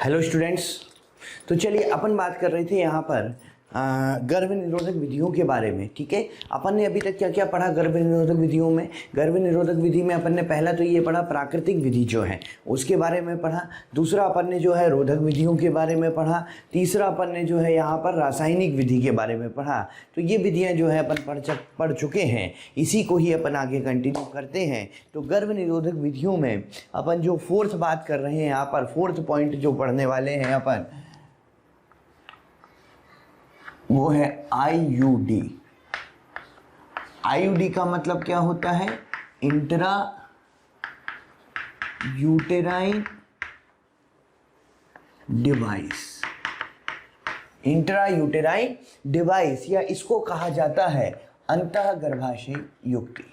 Hello students, तो चलिए अपन बात कर रहे थे यहाँ पर गर्भ निरोधक विधियों के बारे में। ठीक है, अपन ने अभी तक क्या क्या पढ़ा गर्भ निरोधक विधियों में। गर्भ निरोधक विधि में अपन ने पहला तो ये पढ़ा प्राकृतिक विधि जो है उसके बारे में पढ़ा। दूसरा अपन ने जो है रोधक विधियों के बारे में पढ़ा। तीसरा अपन ने जो है यहाँ पर रासायनिक विधि के बारे में पढ़ा। तो ये विधियाँ जो है अपन पढ़ चुके हैं, इसी को ही अपन आगे कंटिन्यू करते हैं। तो गर्भ निरोधक विधियों में अपन जो फोर्थ बात कर रहे हैं, यहाँ पर फोर्थ पॉइंट जो पढ़ने वाले हैं अपन, वो है IUD। IUD का मतलब क्या होता है? Intra uterine device. Intra uterine device, या इसको कहा जाता है अंतः गर्भाशय युक्ति।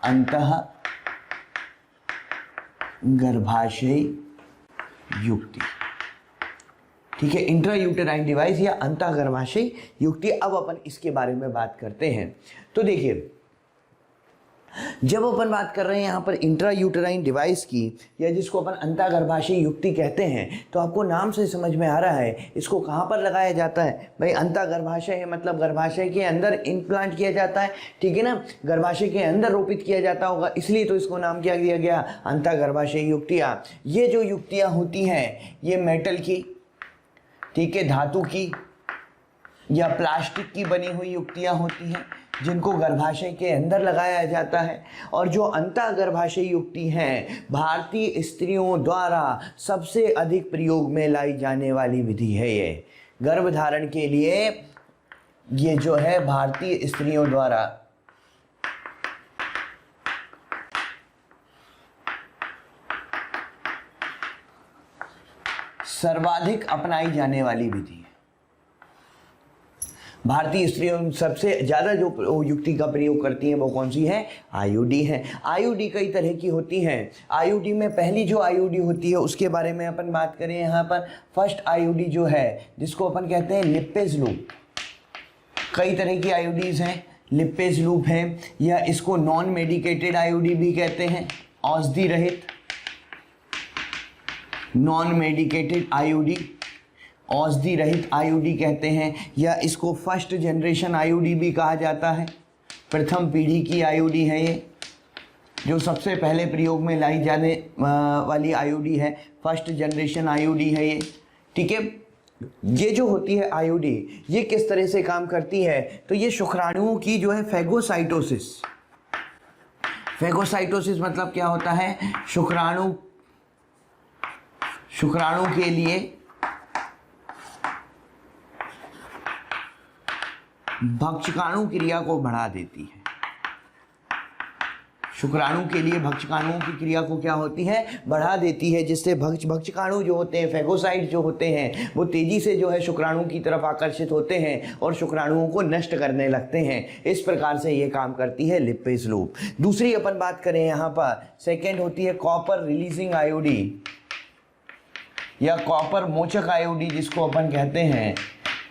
अंतः गर्भाशय युक्ति, ठीक है, इंट्रा यूटेराइन डिवाइस या अंतः गर्भाशय युक्ति। अब अपन इसके बारे में बात करते हैं। तो देखिए, जब अपन बात कर रहे हैं यहाँ पर इंट्रा यूटेराइन डिवाइस की, या जिसको अपन अंतः गर्भाशय युक्ति कहते हैं, तो आपको नाम से समझ में आ रहा है इसको कहाँ पर लगाया जाता है। भाई अंतः गर्भाशय है मतलब गर्भाशय के अंदर इम्प्लांट किया जाता है, ठीक है ना, गर्भाशय के अंदर रोपित किया जाता होगा, इसलिए तो इसको नाम क्या दिया गया, अंतः गर्भाशय युक्तियाँ। ये जो युक्तियाँ होती हैं ये मेटल की, ठीक है, धातु की या प्लास्टिक की बनी हुई युक्तियाँ होती हैं जिनको गर्भाशय के अंदर लगाया जाता है। और जो अंतः गर्भाशय युक्ति हैं, भारतीय स्त्रियों द्वारा सबसे अधिक प्रयोग में लाई जाने वाली विधि है। ये गर्भधारण के लिए ये जो है भारतीय स्त्रियों द्वारा सर्वाधिक अपनाई जाने वाली विधि है। भारतीय स्त्रियों सबसे ज़्यादा जो युक्ति का प्रयोग करती हैं वो कौन सी है? IUD है। IUD कई तरह की होती हैं। IUD में पहली जो IUD होती है उसके बारे में अपन बात करें यहाँ पर, फर्स्ट IUD जो है जिसको अपन कहते हैं लिपेज लूप। कई तरह की IUDs हैं, लिपेज लूप है, या इसको नॉन मेडिकेटेड IUD भी कहते हैं, औषधि रहित नॉन मेडिकेटेड IUD, औषधि रहित IUD कहते हैं, या इसको फर्स्ट जनरेशन IUD भी कहा जाता है। प्रथम पीढ़ी की IUD है ये, जो सबसे पहले प्रयोग में लाई जाने वाली IUD है, फर्स्ट जनरेशन IUD है ये, ठीक है। ये जो होती है IUD, ये किस तरह से काम करती है? तो ये शुक्राणुओं की जो है फेगोसाइटोसिस। फेगोसाइटोसिस मतलब क्या होता है? शुक्राणु के लिए भक्षकाणु क्रिया को बढ़ा देती है। शुक्राणु के लिए भक्षकाणुओं की क्रिया को क्या होती है? बढ़ा देती है, जिससे भक्षकाणु जो होते हैं, फेगोसाइट जो होते हैं, वो तेजी से जो है शुक्राणु की तरफ आकर्षित होते हैं और शुक्राणुओं को नष्ट करने लगते हैं। इस प्रकार से ये काम करती है लिपेज लूप। दूसरी अपन बात करें यहाँ पर, सेकेंड होती है कॉपर रिलीजिंग IUD या कॉपर मोचक IUD, जिसको अपन कहते हैं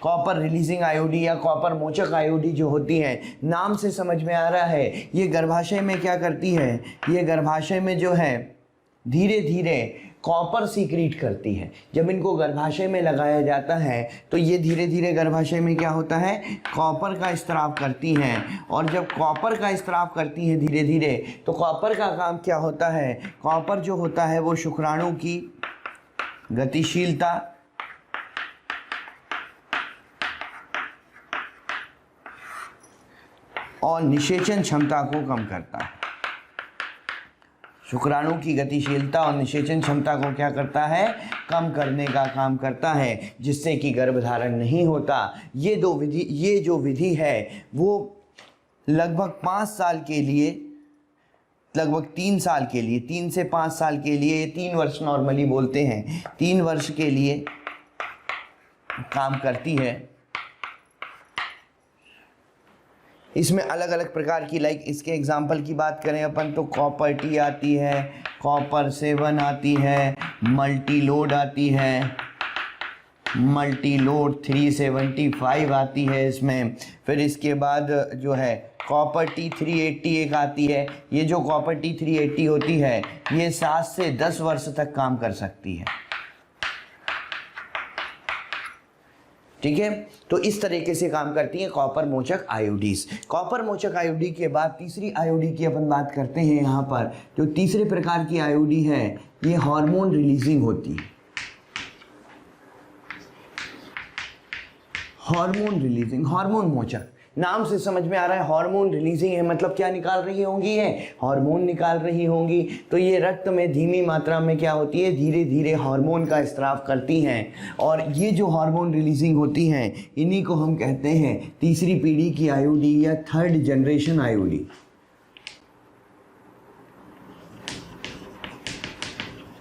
कॉपर रिलीजिंग IUD या कॉपर मोचक IUD जो होती है, नाम से समझ में आ रहा है ये गर्भाशय में क्या करती है? ये गर्भाशय में जो है धीरे धीरे कॉपर सीक्रेट करती है। जब इनको गर्भाशय में लगाया जाता है तो ये धीरे धीरे गर्भाशय में क्या होता है? कॉपर का स्त्राव करती हैं। और जब कॉपर का स्त्राव करती हैं धीरे धीरे, तो कॉपर का काम क्या होता है? कॉपर जो होता है वो शुक्राणु की गतिशीलता और निषेचन क्षमता को कम करता है। शुक्राणु की गतिशीलता और निषेचन क्षमता को क्या करता है? कम करने का काम करता है, जिससे कि गर्भधारण नहीं होता। ये जो विधि है वो लगभग 5 साल के लिए, लगभग 3 साल के लिए, 3 से 5 साल के लिए, 3 वर्ष नॉर्मली बोलते हैं, 3 वर्ष के लिए काम करती है। इसमें अलग अलग प्रकार की, लाइक इसके एग्जाम्पल की बात करें अपन तो कॉपर टी आती है, कॉपर 7 आती है, मल्टी लोड आती है, मल्टी लोड 375 आती है इसमें। फिर इसके बाद जो है कॉपर T380 एक आती है। ये जो कॉपर T380 होती है ये 7 से 10 वर्ष तक काम कर सकती है। ठीक है, तो इस तरीके से काम करती है कॉपर मोचक आयोडीज। कॉपर मोचक आयोडी के बाद तीसरी आयोडी की अपन बात करते हैं। यहाँ पर जो तीसरे प्रकार की आयोडी है ये हार्मोन रिलीजिंग होती है। हार्मोन रिलीजिंग, हार्मोन मोचक, नाम से समझ में आ रहा है हार्मोन रिलीजिंग है, मतलब क्या निकाल रही होंगी, ये हार्मोन निकाल रही होंगी। तो ये रक्त में धीमी मात्रा में क्या होती है, धीरे धीरे हार्मोन का स्त्राव करती हैं। और ये जो हार्मोन रिलीजिंग होती हैं इन्हीं को हम कहते हैं तीसरी पीढ़ी की आयोडी या थर्ड जनरेशन आयोडी।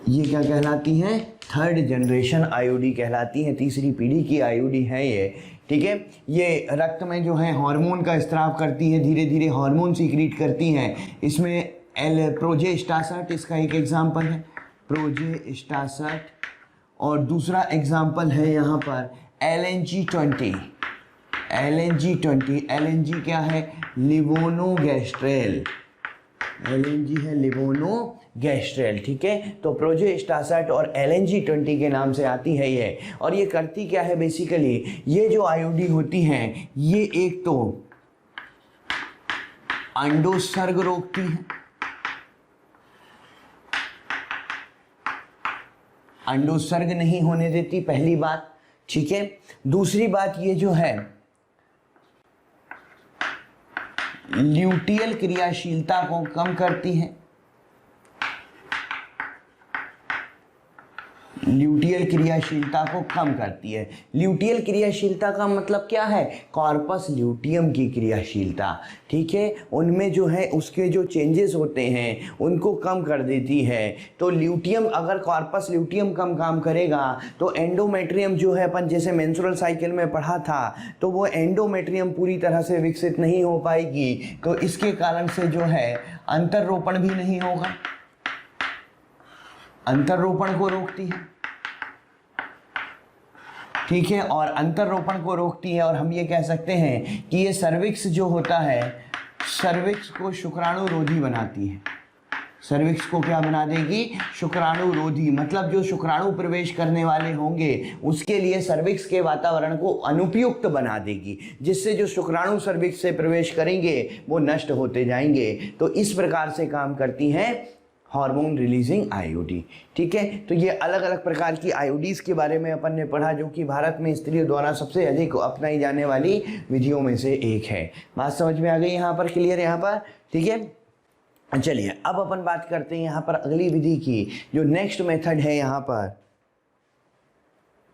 ये क्या कहलाती हैं, थर्ड जनरेशन आयोडी कहलाती हैं, तीसरी पीढ़ी की आयोडी है ये। ठीक है, ये रक्त में जो है हार्मोन का स्त्राव करती है, धीरे धीरे हार्मोन सीक्रेट करती हैं। इसमें प्रोजेस्टासाट इसका एक एग्जाम्पल है, प्रोजेस्टासाट। और दूसरा एग्जाम्पल है यहाँ पर LNG20। LNG क्या है, लिवोनोगैस्ट्रेल। LNG है लिवोनोगैस्ट्रेल। ठीक है, तो प्रोजेस्टासाट और LNG20 के नाम से आती है ये। और ये करती क्या है, बेसिकली ये जो आयोडी होती हैं ये एक तो अंडोत्सर्ग रोकती है, अंडोत्सर्ग नहीं होने देती, पहली बात। ठीक है, दूसरी बात ये जो है ल्यूटियल क्रियाशीलता को कम करती है। ल्यूटियल क्रियाशीलता को कम करती है। ल्यूटियल क्रियाशीलता का मतलब क्या है, कॉर्पस ल्यूटियम की क्रियाशीलता। ठीक है, उनमें जो है उसके जो चेंजेस होते हैं उनको कम कर देती है। तो ल्यूटियम, अगर कॉर्पस ल्यूटियम कम काम करेगा तो एंडोमेट्रियम जो है, अपन जैसे मेंस्ट्रुअल साइकिल में पढ़ा था, तो वो एंडोमेट्रियम पूरी तरह से विकसित नहीं हो पाएगी। तो इसके कारण से जो है अंतर्रोपण भी नहीं होगा, अंतर्रोपण को रोकती है। ठीक है, और अंतर्रोपण को रोकती है। और हम ये कह सकते हैं कि ये सर्विक्स जो होता है, सर्विक्स को शुक्राणुरोधी बनाती है। सर्विक्स को क्या बना देगी, शुक्राणुरोधी, मतलब जो शुक्राणु प्रवेश करने वाले होंगे उसके लिए सर्विक्स के वातावरण को अनुपयुक्त बना देगी, जिससे जो शुक्राणु सर्विक्स से प्रवेश करेंगे वो नष्ट होते जाएंगे। तो इस प्रकार से काम करती हैं हार्मोन रिलीजिंग आयोडी। ठीक है, तो ये अलग अलग प्रकार की आयोडीज के बारे में अपन ने पढ़ा, जो कि भारत में स्त्रियों द्वारा सबसे अधिक अपनाई जाने वाली विधियों में से एक है। बात समझ में आ गई यहाँ पर, क्लियर यहाँ पर। ठीक है, चलिए अब अपन बात करते हैं यहाँ पर अगली विधि की, जो नेक्स्ट मेथड है यहाँ पर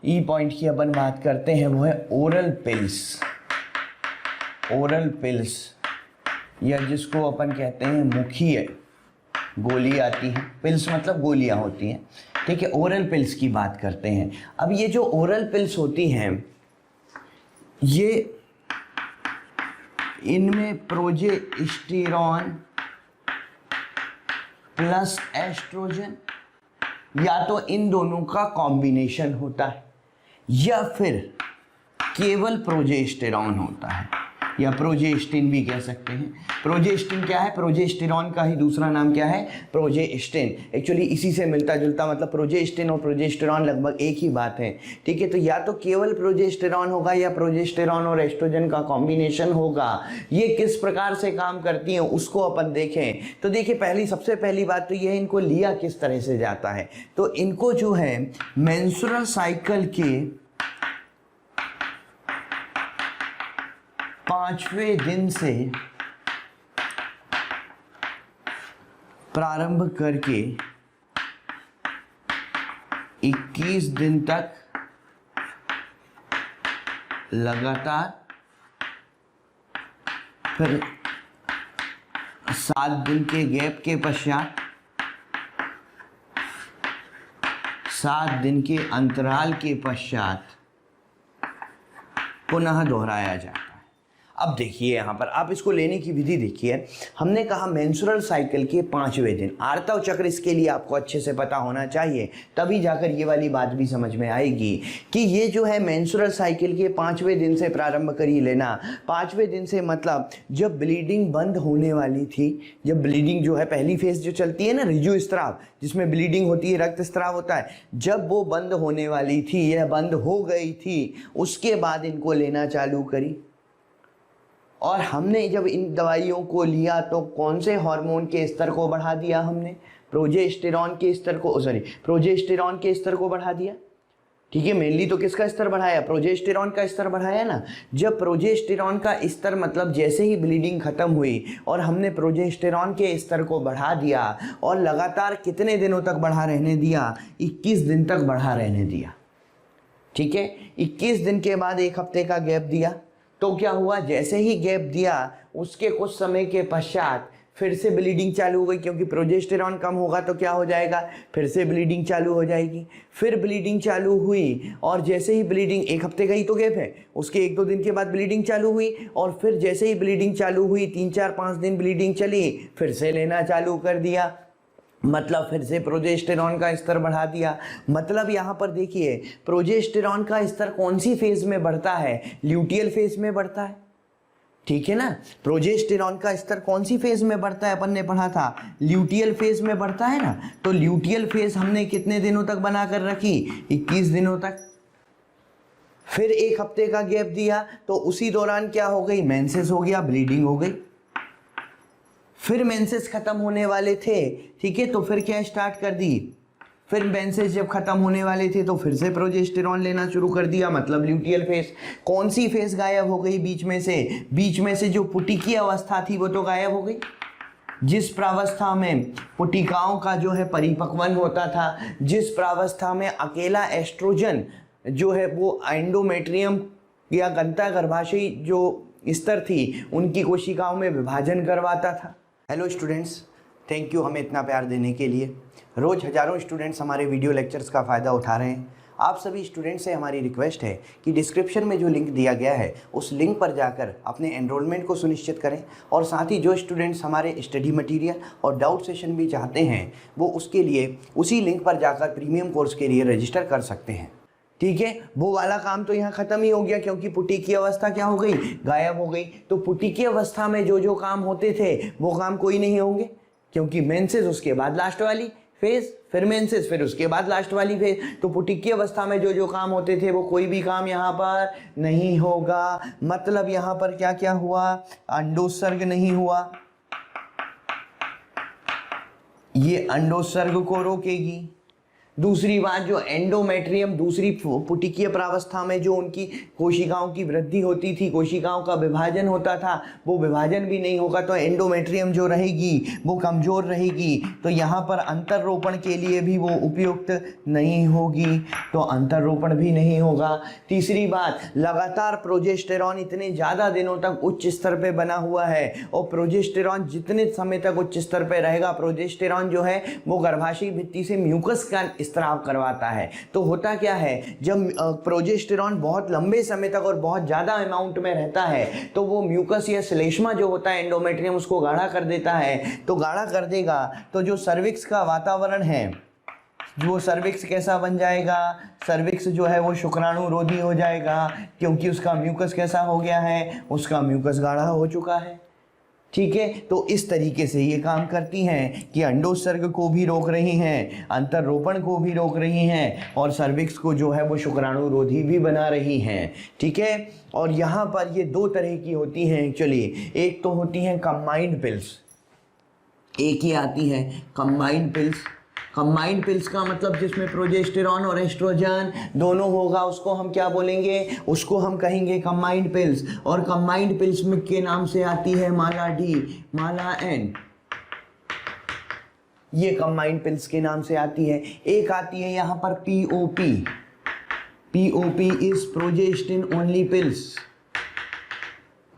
ई पॉइंट की अपन बात करते हैं, वो है ओरल पिल्स। ओरल पिल्स, या जिसको अपन कहते हैं मुखीय गोली आती है, पिल्स मतलब गोलियां होती हैं। ठीक है, ओरल पिल्स की बात करते हैं। अब ये जो ओरल पिल्स होती हैं ये, इनमें प्रोजेस्टेरॉन प्लस एस्ट्रोजन, या तो इन दोनों का कॉम्बिनेशन होता है या फिर केवल प्रोजेस्टेरॉन होता है, या प्रोजेस्टिन भी कह सकते हैं। प्रोजेस्टिन क्या है, प्रोजेस्टेरॉन का ही दूसरा नाम क्या है, प्रोजेस्टिन। एक्चुअली इसी से मिलता जुलता, मतलब प्रोजेस्टिन और प्रोजेस्टेरॉन लगभग एक ही बात है। ठीक है, तो या तो केवल प्रोजेस्टेरॉन होगा या प्रोजेस्टेरॉन और एस्ट्रोजन का कॉम्बिनेशन होगा। ये किस प्रकार से काम करती हैं उसको अपन देखें। तो देखिए, सबसे पहली बात तो ये, इनको लिया किस तरह से जाता है। तो इनको जो है मेंस्ट्रुअल साइकिल के 5वें दिन से प्रारंभ करके 21 दिन तक लगातार, फिर 7 दिन के गैप के पश्चात 7 दिन के अंतराल के पश्चात पुनः दोहराया जाता है। अब देखिए यहाँ पर आप इसको लेने की विधि देखिए, हमने कहा मेंस्ट्रुअल साइकिल के 5वें दिन, आर्तव चक्र इसके लिए आपको अच्छे से पता होना चाहिए, तभी जाकर ये वाली बात भी समझ में आएगी कि ये जो है मेंस्ट्रुअल साइकिल के 5वें दिन से प्रारंभ कर ही लेना। 5वें दिन से मतलब जब ब्लीडिंग बंद होने वाली थी, जब ब्लीडिंग जो है पहली फेज जो चलती है ना ऋजु स्त्राव, जिसमें ब्लीडिंग होती है, रक्त स्त्राव होता है, जब वो बंद होने वाली थी या बंद हो गई थी, उसके बाद इनको लेना चालू करी। और हमने जब इन दवाइयों को लिया तो कौन से हार्मोन के स्तर को बढ़ा दिया हमने? प्रोजेस्टेरॉन के स्तर को, प्रोजेस्टेरॉन के स्तर को बढ़ा दिया। ठीक है, मेनली तो किसका स्तर बढ़ाया? प्रोजेस्टेरॉन का स्तर बढ़ाया ना। जब प्रोजेस्टेरॉन का स्तर मतलब जैसे ही ब्लीडिंग खत्म हुई और हमने प्रोजेस्टेरॉन के स्तर को बढ़ा दिया और लगातार कितने दिनों तक बढ़ा रहने दिया? 21 दिन तक बढ़ा रहने दिया। ठीक है, 21 दिन के बाद 1 हफ्ते का गैप दिया, तो क्या हुआ? जैसे ही गैप दिया उसके कुछ समय के पश्चात फिर से ब्लीडिंग चालू हो गई, क्योंकि प्रोजेस्टेरॉन कम होगा तो क्या हो जाएगा? फिर से ब्लीडिंग चालू हो जाएगी। फिर ब्लीडिंग चालू हुई और जैसे ही ब्लीडिंग, 1 हफ्ते का ही तो गैप है, उसके 1-2 दिन के बाद ब्लीडिंग चालू हुई और फिर जैसे ही ब्लीडिंग चालू हुई 3-4-5 दिन ब्लीडिंग चली, फिर से लेना चालू कर दिया, मतलब फिर से प्रोजेस्टेरॉन का स्तर बढ़ा दिया। मतलब यहाँ पर देखिए प्रोजेस्टेरॉन का स्तर कौन सी फेज में बढ़ता है? ल्यूटियल फेज में बढ़ता है। ठीक है ना, प्रोजेस्टेरॉन का स्तर कौन सी फेज में बढ़ता है? अपन ने पढ़ा था ल्यूटियल फेज में बढ़ता है ना। तो ल्यूटियल फेज हमने कितने दिनों तक बना कर रखी? 21 दिनों तक। फिर 1 हफ्ते का गैप दिया तो उसी दौरान क्या हो गई? मेंसेस हो गया, ब्लीडिंग हो गई। फिर मेंसेस खत्म होने वाले थे, ठीक है, तो फिर क्या स्टार्ट कर दी? फिर मेंसेस जब खत्म होने वाले थे तो फिर से प्रोजेस्टेरॉन लेना शुरू कर दिया, मतलब ल्यूटियल फेज। कौन सी फेज गायब हो गई बीच में से? बीच में से जो पुटिकी अवस्था थी वो तो गायब हो गई। जिस प्रावस्था में पुटिकाओं का जो है परिपक्वन होता था, जिस प्रावस्था में अकेला एस्ट्रोजन जो है वो एंडोमेट्रियम या गंता गर्भाशय जो स्तर थी उनकी कोशिकाओं में विभाजन करवाता था। हेलो स्टूडेंट्स, थैंक यू हमें इतना प्यार देने के लिए। रोज़ हज़ारों स्टूडेंट्स हमारे वीडियो लेक्चर्स का फ़ायदा उठा रहे हैं। आप सभी स्टूडेंट्स से हमारी रिक्वेस्ट है कि डिस्क्रिप्शन में जो लिंक दिया गया है उस लिंक पर जाकर अपने एनरोलमेंट को सुनिश्चित करें, और साथ ही जो स्टूडेंट्स हमारे स्टडी मटेरियल और डाउट सेशन भी चाहते हैं वो उसके लिए उसी लिंक पर जाकर प्रीमियम कोर्स के लिए रजिस्टर कर सकते हैं। ठीक है, वो वाला काम तो यहाँ खत्म ही हो गया, क्योंकि पुटिकी अवस्था क्या हो गई? गायब हो गई। तो पुटिकी अवस्था में जो जो काम होते थे वो काम कोई नहीं होंगे, क्योंकि मेंसेस उसके बाद लास्ट वाली फेज, फिर मेंसेस, फिर उसके बाद लास्ट वाली फेज। तो पुटिकी अवस्था में जो जो काम होते थे वो कोई भी काम यहाँ पर नहीं होगा। मतलब यहाँ पर क्या क्या हुआ? अंडोत्सर्ग नहीं हुआ, ये अंडोत्सर्ग को रोकेगी। दूसरी बात, जो एंडोमेट्रियम दूसरी पुटिकीय प्रावस्था में जो उनकी कोशिकाओं की वृद्धि होती थी, कोशिकाओं का विभाजन होता था, वो विभाजन भी नहीं होगा, तो एंडोमेट्रियम जो रहेगी वो कमज़ोर रहेगी, तो यहाँ पर अंतर्रोपण के लिए भी वो उपयुक्त नहीं होगी, तो अंतर्रोपण भी नहीं होगा। तीसरी बात, लगातार प्रोजेस्टेरॉन इतने ज़्यादा दिनों तक उच्च स्तर पर बना हुआ है, और प्रोजेस्टेरॉन जितने समय तक उच्च स्तर पर रहेगा, प्रोजेस्टेरॉन जो है वो गर्भाशय भित्ति से म्यूकस का स्त्राव करवाता है। तो होता क्या है, जब प्रोजेस्टेरॉन बहुत लंबे समय तक और बहुत ज़्यादा अमाउंट में रहता है तो वो म्यूकस या श्लेष्मा जो होता है एंडोमेट्रियम उसको गाढ़ा कर देता है। तो गाढ़ा कर देगा तो जो सर्विक्स का वातावरण है, वो सर्विक्स कैसा बन जाएगा? सर्विक्स जो है वो शुक्राणुरोधी हो जाएगा, क्योंकि उसका म्यूकस कैसा हो गया है? उसका म्यूकस गाढ़ा हो चुका है। ठीक है, तो इस तरीके से ये काम करती हैं कि अंडोत्सर्ग को भी रोक रही हैं, अंतर्रोपण को भी रोक रही हैं, और सर्विक्स को जो है वो शुक्राणुरोधी भी बना रही हैं। ठीक है, और यहाँ पर ये 2 तरह की होती हैं एक्चुअली। एक तो होती हैं कंबाइंड पिल्स, एक ही आती है कंबाइंड पिल्स। कंबाइंड पिल्स का मतलब जिसमें प्रोजेस्टेरॉन और एस्ट्रोजन दोनों होगा, उसको हम क्या बोलेंगे? उसको हम कहेंगे कंबाइंड पिल्स। और कंबाइंड पिल्स में के नाम से आती है माला डी, माला एन, ये कंबाइंड पिल्स के नाम से आती है। एक आती है यहाँ पर POP is progestin only pills.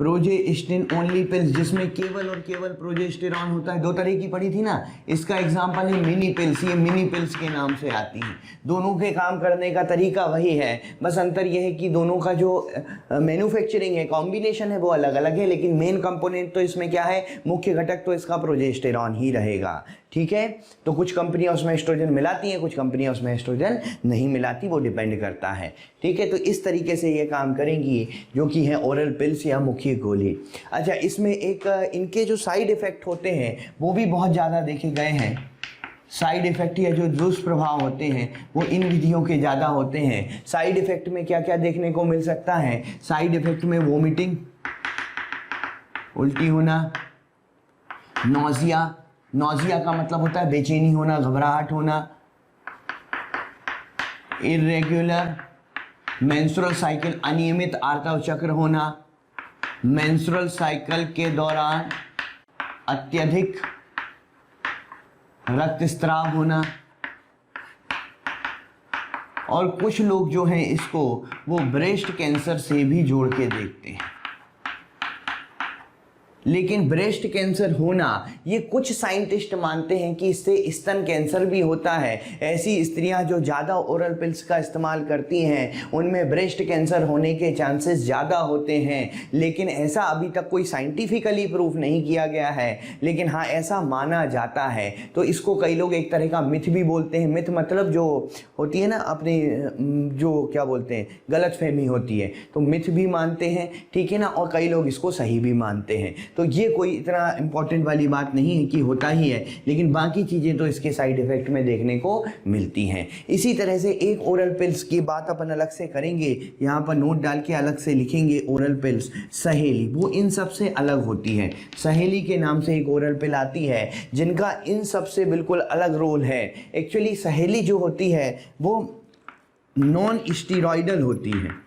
Progestin only pills, जिसमें केवल और केवल प्रोजेस्टेरॉन होता है। दो तरह की पड़ी थी ना, इसका एग्जांपल है मिनी पिल्स, ये मिनी पिल्स के नाम से आती हैं। दोनों के काम करने का तरीका वही है, बस अंतर यह है कि दोनों का जो मैन्युफैक्चरिंग है, कॉम्बिनेशन है, वो अलग अलग है, लेकिन मेन कंपोनेंट तो इसमें क्या है, मुख्य घटक तो इसका प्रोजेस्टेरॉन ही रहेगा। ठीक है, तो कुछ कंपनियां उसमें एस्ट्रोजन मिलाती हैं, कुछ कंपनियां उसमें एस्ट्रोजन नहीं मिलाती, वो डिपेंड करता है। ठीक है, तो इस तरीके से ये काम करेंगी, जो कि है ओरल पिल्स या मुख्य गोली। अच्छा, इसमें एक इनके जो साइड इफ़ेक्ट होते हैं वो भी बहुत ज़्यादा देखे गए हैं। साइड इफ़ेक्ट या जो दुष्प्रभाव होते हैं वो इन विधियों के ज़्यादा होते हैं। साइड इफ़ेक्ट में क्या क्या देखने को मिल सकता है? साइड इफ़ेक्ट में वोमिटिंग, उल्टी होना, नोजिया, नोजिया का मतलब होता है बेचैनी होना, घबराहट होना, इरेगुलर मेंस्ट्रुअल साइकिल, अनियमित आर्तव चक्र होना, मेंस्ट्रुअल साइकिल के दौरान अत्यधिक रक्तस्राव होना, और कुछ लोग जो हैं इसको वो ब्रेस्ट कैंसर से भी जोड़ के देखते हैं। लेकिन ब्रेस्ट कैंसर होना, ये कुछ साइंटिस्ट मानते हैं कि इससे स्तन कैंसर भी होता है। ऐसी स्त्रियां जो ज़्यादा ओरल पिल्स का इस्तेमाल करती हैं उनमें ब्रेस्ट कैंसर होने के चांसेस ज़्यादा होते हैं, लेकिन ऐसा अभी तक कोई साइंटिफिकली प्रूफ नहीं किया गया है, लेकिन हाँ ऐसा माना जाता है। तो इसको कई लोग एक तरह का मिथ भी बोलते हैं। मिथ मतलब जो होती है ना अपनी, जो क्या बोलते हैं, गलतफहमी होती है, तो मिथ भी मानते हैं। ठीक है ना, और कई लोग इसको सही भी मानते हैं। तो ये कोई इतना इम्पोर्टेंट वाली बात नहीं है कि होता ही है, लेकिन बाकी चीज़ें तो इसके साइड इफ़ेक्ट में देखने को मिलती हैं। इसी तरह से एक ओरल पिल्स की बात अपन अलग से करेंगे, यहाँ पर नोट डाल के अलग से लिखेंगे। ओरल पिल्स सहेली, वो इन सब से अलग होती है। सहेली के नाम से एक ओरल पिल आती है जिनका इन सब से बिल्कुल अलग रोल है। एक्चुअली सहेली जो होती है वो नॉन स्टीरॉयडल होती है।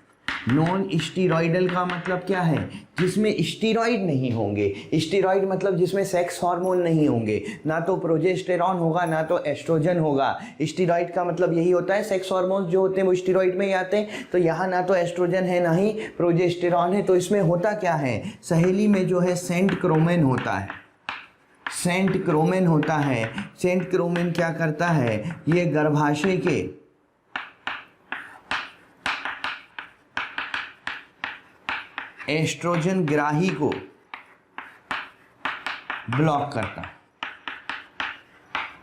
नॉन स्टीरॉयडल का मतलब क्या है? जिसमें स्टीरॉयड नहीं होंगे। स्टीरॉयड मतलब जिसमें सेक्स हार्मोन नहीं होंगे, ना तो प्रोजेस्टेरॉन होगा ना तो एस्ट्रोजन होगा। स्टीरॉयड का मतलब यही होता है, सेक्स हार्मोन जो होते हैं वो स्टीरॉयड में ही आते हैं। तो यहाँ ना तो एस्ट्रोजन है ना ही प्रोजेस्टेरॉन है। तो इसमें होता क्या है, सहेली में जो है सेंट क्रोमेन होता है। सेंट क्रोमेन होता है। सेंट क्रोमेन क्या करता है, ये गर्भाशय के एस्ट्रोजन ग्राही को ब्लॉक करता है।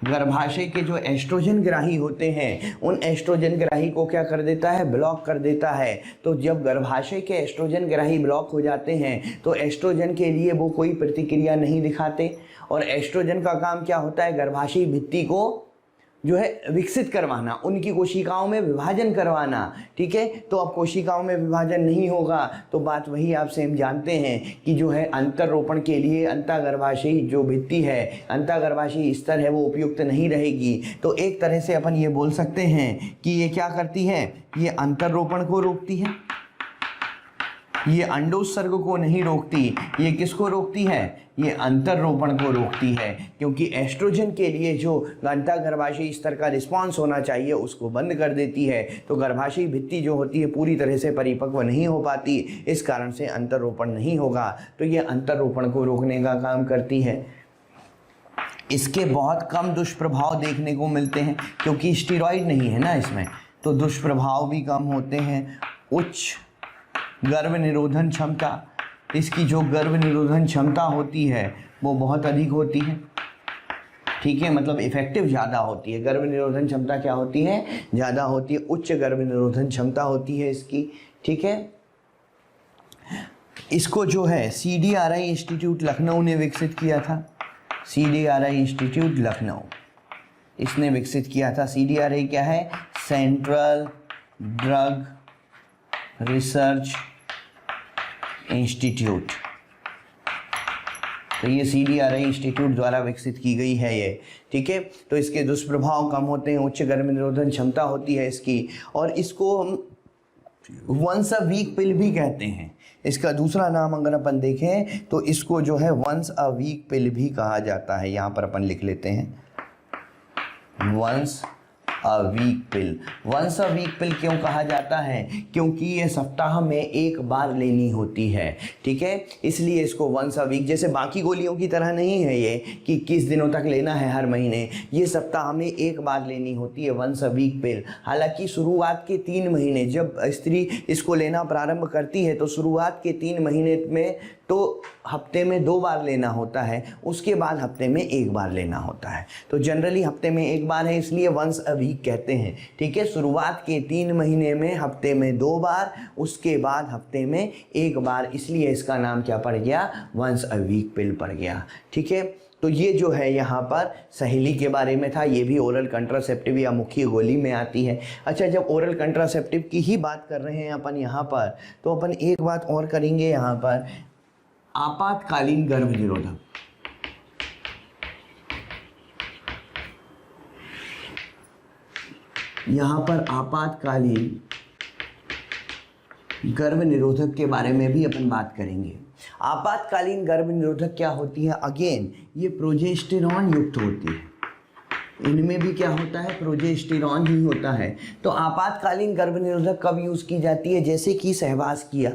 गर्भाशय के जो एस्ट्रोजन ग्राही होते हैं उन एस्ट्रोजन ग्राही को क्या कर देता है, ब्लॉक कर देता है। तो जब गर्भाशय के एस्ट्रोजन ग्राही ब्लॉक हो जाते हैं तो एस्ट्रोजन के लिए वो कोई प्रतिक्रिया नहीं दिखाते, और एस्ट्रोजन का काम क्या होता है, गर्भाशय भित्ति को जो है विकसित करवाना, उनकी कोशिकाओं में विभाजन करवाना। ठीक है, तो अब कोशिकाओं में विभाजन नहीं होगा तो बात वही आपसे हम जानते हैं कि जो है अंतरोपण के लिए अंतःगर्भाशयी जो भित्ति है, अंतःगर्भाशयी स्तर है, वो उपयुक्त नहीं रहेगी। तो एक तरह से अपन ये बोल सकते हैं कि ये क्या करती है, ये अंतरोपण को रोकती है, ये अंडोत्सर्ग को नहीं रोकती। ये किसको रोकती है, ये अंतरोपण को रोकती है, क्योंकि एस्ट्रोजन के लिए जो अंतःगर्भाशयी स्तर का रिस्पांस होना चाहिए उसको बंद कर देती है। तो गर्भाशयी भित्ति जो होती है पूरी तरह से परिपक्व नहीं हो पाती, इस कारण से अंतरोपण नहीं होगा। तो ये अंतरोपण को रोकने का काम करती है। इसके बहुत कम दुष्प्रभाव देखने को मिलते हैं क्योंकि स्टीरॉयड नहीं है ना इसमें, तो दुष्प्रभाव भी कम होते हैं। उच्च गर्भ निरोधन क्षमता, इसकी जो गर्भ निरोधन क्षमता होती है वो बहुत अधिक होती है। ठीक है, मतलब इफेक्टिव ज़्यादा होती है। गर्भ निरोधन क्षमता क्या होती है, ज़्यादा होती है। उच्च गर्भ निरोधन क्षमता होती है इसकी। ठीक है, इसको जो है CDRI इंस्टीट्यूट लखनऊ ने विकसित किया था। CDRI इंस्टीट्यूट लखनऊ, इसने विकसित किया था। CDRI क्या है, सेंट्रल ड्रग रिसर्च इंस्टीट्यूट। तो ये CDRI इंस्टीट्यूट द्वारा विकसित की गई है ये। ठीक है, तो इसके दुष्प्रभाव कम होते हैं, उच्च गर्भ निरोधन क्षमता होती है इसकी, और इसको हम वंस अ वीक पिल भी कहते हैं। इसका दूसरा नाम अगर अपन देखें तो इसको जो है वंस अ वीक पिल भी कहा जाता है। यहाँ पर अपन लिख लेते हैं once a week pill. Once a week pill क्यों कहा जाता है? क्योंकि ये सप्ताह में एक बार लेनी होती है, ठीक है, इसलिए इसको वंस अ वीक, जैसे बाकी गोलियों की तरह नहीं है ये कि किस दिनों तक लेना है हर महीने, ये सप्ताह में एक बार लेनी होती है, वंस अ वीक पिल। हालांकि शुरुआत के 3 महीने जब स्त्री इसको लेना प्रारंभ करती है तो शुरुआत के 3 महीने में तो हफ्ते में 2 बार लेना होता है, उसके बाद हफ्ते में 1 बार लेना होता है। तो जनरली हफ्ते में 1 बार है, इसलिए वंस अ वीक कहते हैं, ठीक है। शुरुआत के 3 महीने में हफ्ते में 2 बार, उसके बाद हफ्ते में 1 बार, इसलिए इसका नाम क्या पड़ गया? वंस अ वीक पिल पड़ गया, ठीक है। तो ये जो है यहाँ पर सहेली के बारे में था, ये भी ओरल कंट्रासेप्टिव या मुख्य गोली में आती है। अच्छा, जब ओरल कंट्रासेप्टिव की ही बात कर रहे हैं अपन यहाँ पर, तो अपन एक बात और करेंगे यहाँ पर, आपातकालीन गर्भ निरोधक। यहाँ पर आपातकालीन गर्भ निरोधक के बारे में भी अपन बात करेंगे। आपातकालीन गर्भ निरोधक क्या होती है? अगेन ये प्रोजेस्टेरॉन युक्त होती है, इनमें भी क्या होता है? प्रोजेस्टेरॉन ही होता है। तो आपातकालीन गर्भ निरोधक कब यूज़ की जाती है? जैसे कि सहवास किया,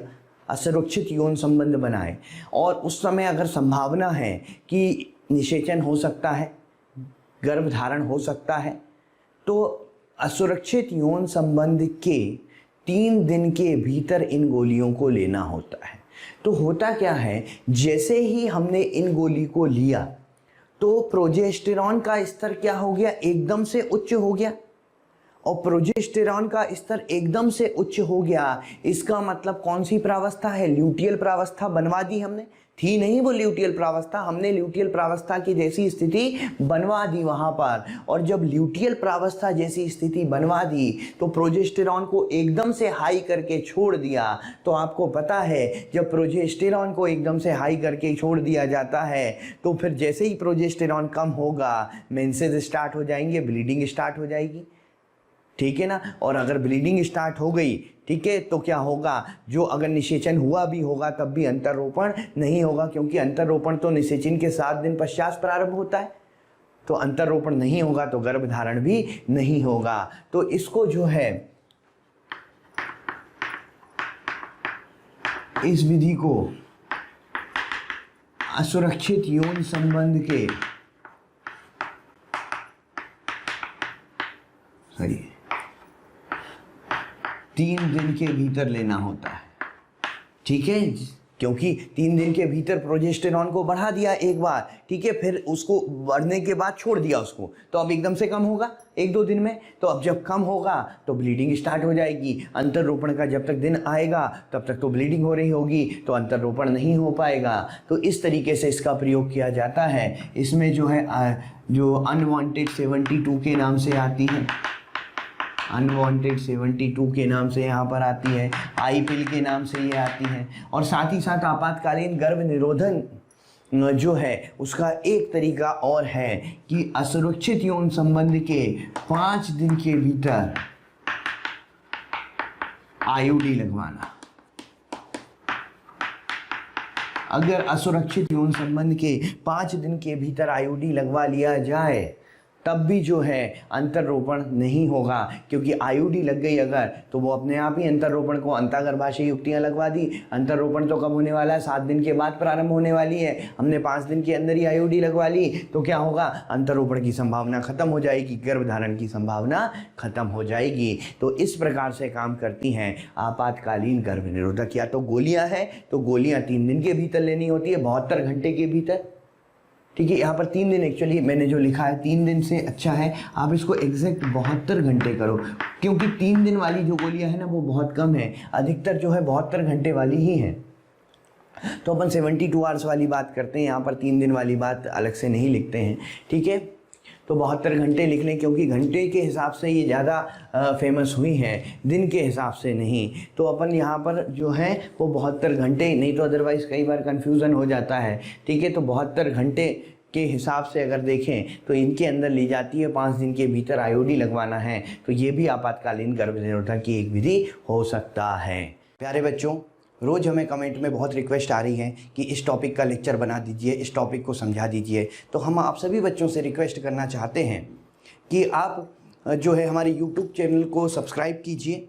असुरक्षित यौन संबंध बनाए और उस समय अगर संभावना है कि निषेचन हो सकता है, गर्भधारण हो सकता है, तो असुरक्षित यौन संबंध के 3 दिन के भीतर इन गोलियों को लेना होता है। तो होता क्या है, जैसे ही हमने इन गोली को लिया तो प्रोजेस्टेरॉन का स्तर क्या हो गया? एकदम से उच्च हो गया। और प्रोजेस्टेरॉन का स्तर एकदम से उच्च हो गया, इसका मतलब कौन सी प्रावस्था है? ल्यूटियल प्रावस्था बनवा दी हमने, थी नहीं वो ल्यूटियल प्रावस्था, हमने ल्यूटियल प्रावस्था की जैसी स्थिति बनवा दी वहाँ पर। और जब ल्यूटियल प्रावस्था जैसी स्थिति बनवा दी तो प्रोजेस्टेरॉन को एकदम से हाई करके छोड़ दिया। तो आपको पता है जब प्रोजेस्टेरॉन को एकदम से हाई करके छोड़ दिया जाता है तो फिर जैसे ही प्रोजेस्टेरॉन कम होगा, मेंसेस स्टार्ट हो जाएंगे, ब्लीडिंग स्टार्ट हो जाएगी, ठीक है ना। और अगर ब्लीडिंग स्टार्ट हो गई, ठीक है, तो क्या होगा? जो अगर निषेचन हुआ भी होगा तब भी अंतर्रोपण नहीं होगा, क्योंकि अंतर्रोपण तो निषेचन के 7 दिन पश्चात प्रारंभ होता है। तो अंतर्रोपण नहीं होगा तो गर्भधारण भी नहीं होगा। तो इसको जो है, इस विधि को असुरक्षित यौन संबंध के 3 दिन के भीतर लेना होता है, ठीक है, क्योंकि 3 दिन के भीतर प्रोजेस्टेरॉन को बढ़ा दिया एक बार, ठीक है, फिर उसको बढ़ने के बाद छोड़ दिया उसको, तो अब एकदम से कम होगा 1-2 दिन में। तो अब जब कम होगा तो ब्लीडिंग स्टार्ट हो जाएगी। अंतर्रोपण का जब तक दिन आएगा तब तक तो ब्लीडिंग हो रही होगी, तो अंतर्रोपण नहीं हो पाएगा। तो इस तरीके से इसका प्रयोग किया जाता है। इसमें जो है जो अनवांटेड 72 के नाम से आती है, अनवांटेड 72 के नाम से यहाँ पर आती है, आई पिल के नाम से ये आती है। और साथ ही साथ आपातकालीन गर्भ निरोधन जो है उसका एक तरीका और है कि असुरक्षित यौन संबंध के 5 दिन के भीतर आईयूडी लगवाना। अगर असुरक्षित यौन संबंध के 5 दिन के भीतर आईयूडी लगवा लिया जाए तब भी जो है अंतर्रोपण नहीं होगा, क्योंकि आईयूडी लग गई अगर तो वो अपने आप ही अंतर्रोपण को, अंतःगर्भाशय युक्तियां लगवा दी। अंतर्रोपण तो कब होने वाला है? 7 दिन के बाद प्रारंभ होने वाली है। हमने 5 दिन के अंदर ही आईयूडी लगवा ली तो क्या होगा? अंतर्रोपण की संभावना खत्म हो जाएगी, गर्भधारण की संभावना खत्म हो जाएगी। तो इस प्रकार से काम करती हैं आपातकालीन गर्भ निरोधक। या तो गोलियां हैं तो गोलियां 3 दिन के भीतर लेनी होती है, 72 घंटे के भीतर, ठीक है। यहाँ पर 3 दिन, एक्चुअली मैंने जो लिखा है 3 दिन से अच्छा है आप इसको एग्जैक्ट 72 घंटे करो, क्योंकि 3 दिन वाली जो गोलियां है ना वो बहुत कम है, अधिकतर जो है 72 घंटे वाली ही है। तो अपन 72 आवर्स वाली बात करते हैं, यहाँ पर 3 दिन वाली बात अलग से नहीं लिखते हैं, ठीक है। तो 72 घंटे लिख लें, क्योंकि घंटे के हिसाब से ये ज़्यादा फेमस हुई हैं, दिन के हिसाब से नहीं। तो अपन यहाँ पर जो है वो 72 घंटे, नहीं तो अदरवाइज़ कई बार कन्फ्यूज़न हो जाता है, ठीक है। तो 72 घंटे के हिसाब से अगर देखें तो इनके अंदर ली जाती है 5 दिन के भीतर आईयूडी लगवाना है। तो ये भी आपातकालीन गर्भ निरोधक की एक विधि हो सकता है। प्यारे बच्चों, रोज़ हमें कमेंट में बहुत रिक्वेस्ट आ रही है कि इस टॉपिक का लेक्चर बना दीजिए, इस टॉपिक को समझा दीजिए। तो हम आप सभी बच्चों से रिक्वेस्ट करना चाहते हैं कि आप जो है हमारे यूट्यूब चैनल को सब्सक्राइब कीजिए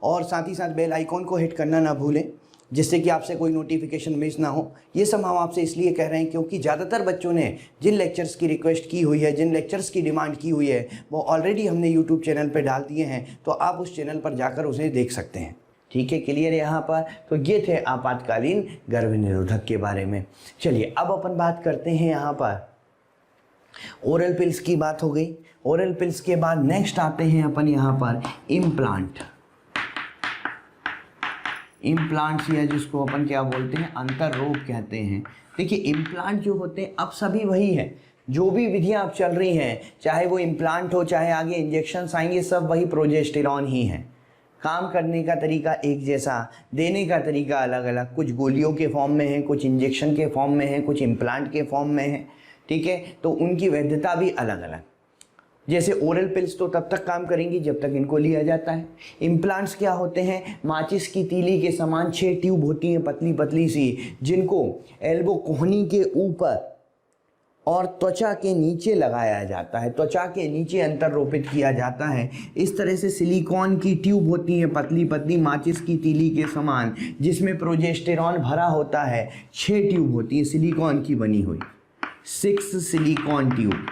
और साथ ही साथ बेल आइकॉन को हिट करना ना भूलें, जिससे कि आपसे कोई नोटिफिकेशन मिस ना हो। ये सब हम आपसे इसलिए कह रहे हैं क्योंकि ज़्यादातर बच्चों ने जिन लेक्चर्स की रिक्वेस्ट की हुई है, जिन लेक्चर्स की डिमांड की हुई है, वो ऑलरेडी हमने यूट्यूब चैनल पर डाल दिए हैं, तो आप उस चैनल पर जाकर उसे देख सकते हैं। ठीक है, क्लियर है यहाँ पर। तो ये थे आपातकालीन गर्भ निरोधक के बारे में। चलिए अब अपन बात करते हैं यहाँ पर ओरल पिल्स की बात हो गई। ओरल पिल्स के बाद नेक्स्ट आते हैं अपन यहाँ पर इम्प्लांट। इम्प्लांट्स या जिसको अपन क्या बोलते हैं, अंतर्रोप कहते हैं। देखिए इम्प्लांट जो होते हैं अब सभी वही है, जो भी विधियां अब चल रही हैं, चाहे वो इम्प्लांट हो चाहे आगे इंजेक्शन्स आएंगे, सब वही प्रोजेस्टेरॉन ही है। काम करने का तरीका एक जैसा, देने का तरीका अलग अलग, कुछ गोलियों के फॉर्म में है, कुछ इंजेक्शन के फॉर्म में है, कुछ इम्प्लांट के फॉर्म में है। ठीक है, तो उनकी वैधता भी अलग अलग। जैसे ओरल पिल्स तो तब तक काम करेंगी जब तक इनको लिया जाता है। इम्प्लांट्स क्या होते हैं, माचिस की तीली के समान 6 ट्यूब होती हैं पतली पतली सी, जिनको एल्बो कोहनी के ऊपर और त्वचा के नीचे लगाया जाता है, त्वचा के नीचे अंतर्रोपित किया जाता है। इस तरह से सिलिकॉन की ट्यूब होती है पतली पतली माचिस की तीली के समान, जिसमें प्रोजेस्टेरॉन भरा होता है। 6 ट्यूब होती है सिलिकॉन की बनी हुई, 6 सिलिकॉन ट्यूब,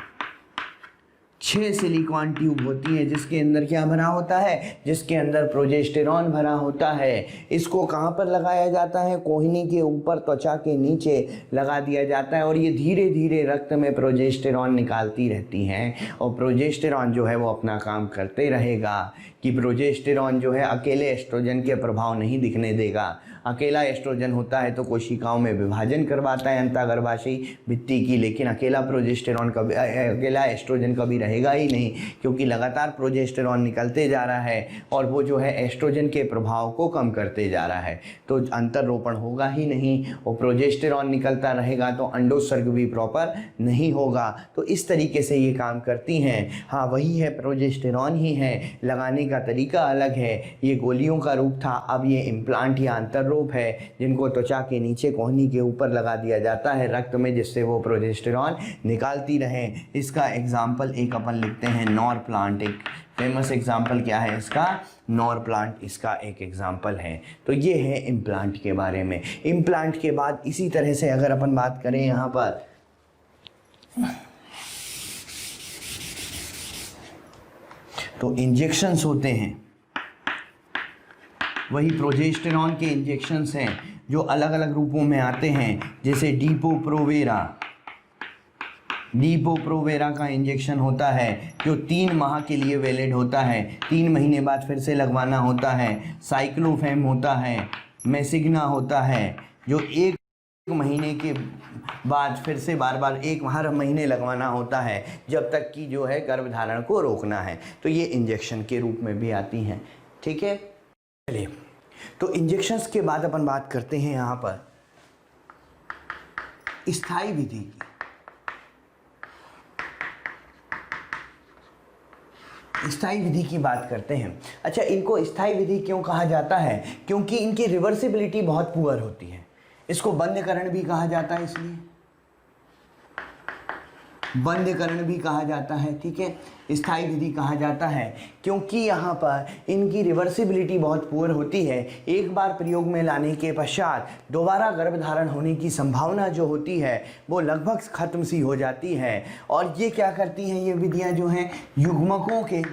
6 सिलिकॉन ट्यूब होती है, जिसके अंदर क्या भरा होता है, जिसके अंदर प्रोजेस्टेरॉन भरा होता है। इसको कहाँ पर लगाया जाता है, कोहनी के ऊपर त्वचा के नीचे लगा दिया जाता है और ये धीरे धीरे रक्त में प्रोजेस्टेरॉन निकालती रहती हैं और प्रोजेस्टेरॉन जो है वो अपना काम करते रहेगा। कि प्रोजेस्टेरॉन जो है अकेले एस्ट्रोजन के प्रभाव नहीं दिखने देगा। अकेला एस्ट्रोजन होता है तो कोशिकाओं में विभाजन करवाता है अंतःगर्भाशयी भित्ति की, लेकिन अकेला प्रोजेस्टेरॉन कभी, अकेला एस्ट्रोजन कभी रहेगा ही नहीं, क्योंकि लगातार प्रोजेस्टेरॉन निकलते जा रहा है और वो जो है एस्ट्रोजन के प्रभाव को कम करते जा रहा है, तो अंतर्रोपण होगा ही नहीं। और प्रोजेस्टेरॉन निकलता रहेगा तो अंडोत्सर्ग भी प्रॉपर नहीं होगा। तो इस तरीके से ये काम करती हैं। हाँ वही है, प्रोजेस्टेरॉन ही है, लगाने का तरीका अलग है। ये गोलियों का रूप था, अब ये इम्प्लांट या अंतर्रोप है, जिनको त्वचा के नीचे कोहनी के ऊपर लगा दिया जाता है रक्त में, जिससे वो प्रोजेस्टेरॉन निकालती रहे। इसका एग्जाम्पल एक अपन लिखते हैं नॉर प्लांट। एक फेमस एग्जाम्पल क्या है इसका, नॉर प्लांट इसका एक एग्जाम्पल है। तो ये है इम्प्लांट के बारे में। इम्प्लांट के बाद इसी तरह से अगर अपन बात करें यहाँ पर तो इंजेक्शंस होते हैं, वही प्रोजेस्टेरॉन के इंजेक्शंस हैं जो अलग अलग रूपों में आते हैं। जैसे डीपो-प्रोवेरा का इंजेक्शन होता है जो 3 माह के लिए वैलिड होता है, 3 महीने बाद फिर से लगवाना होता है। साइक्लोफेम होता है, मेसिग्ना होता है जो 1 महीने के बाद फिर से बार बार हर महीने लगवाना होता है, जब तक कि जो है गर्भधारण को रोकना है। तो ये इंजेक्शन के रूप में भी आती हैं। ठीक है, चलिए तो इंजेक्शंस के बाद अपन बात करते हैं यहाँ पर स्थायी विधि की। स्थायी विधि की बात करते हैं। अच्छा, इनको स्थायी विधि क्यों कहा जाता है, क्योंकि इनकी रिवर्सिबिलिटी बहुत पुअर होती है। इसको बंध्यकरण भी कहा जाता है, इसलिए बंध्यकरण भी कहा जाता है। ठीक है, स्थायी विधि कहा जाता है क्योंकि यहाँ पर इनकी रिवर्सिबिलिटी बहुत पुअर होती है। एक बार प्रयोग में लाने के पश्चात दोबारा गर्भधारण होने की संभावना जो होती है वो लगभग खत्म सी हो जाती है। और ये क्या करती हैं, ये विधियाँ जो हैं युग्मकों के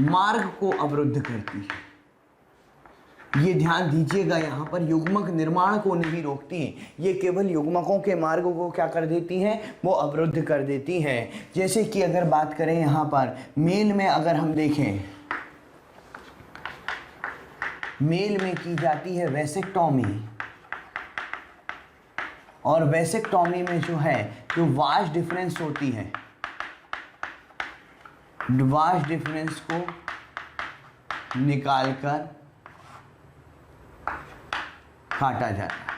मार्ग को अवरुद्ध करती है। ये ध्यान दीजिएगा, यहाँ पर युग्मक निर्माण को नहीं रोकती, ये केवल युग्मकों के मार्ग को क्या कर देती हैं, वो अवरुद्ध कर देती हैं। जैसे कि अगर बात करें यहाँ पर मेल में, अगर हम देखें मेल में की जाती है वेसेक्टॉमी, और वेसेक्टॉमी में जो है जो वाश डिफरेंस होती है, वाश डिफरेंस को निकालकर काटा जाता है।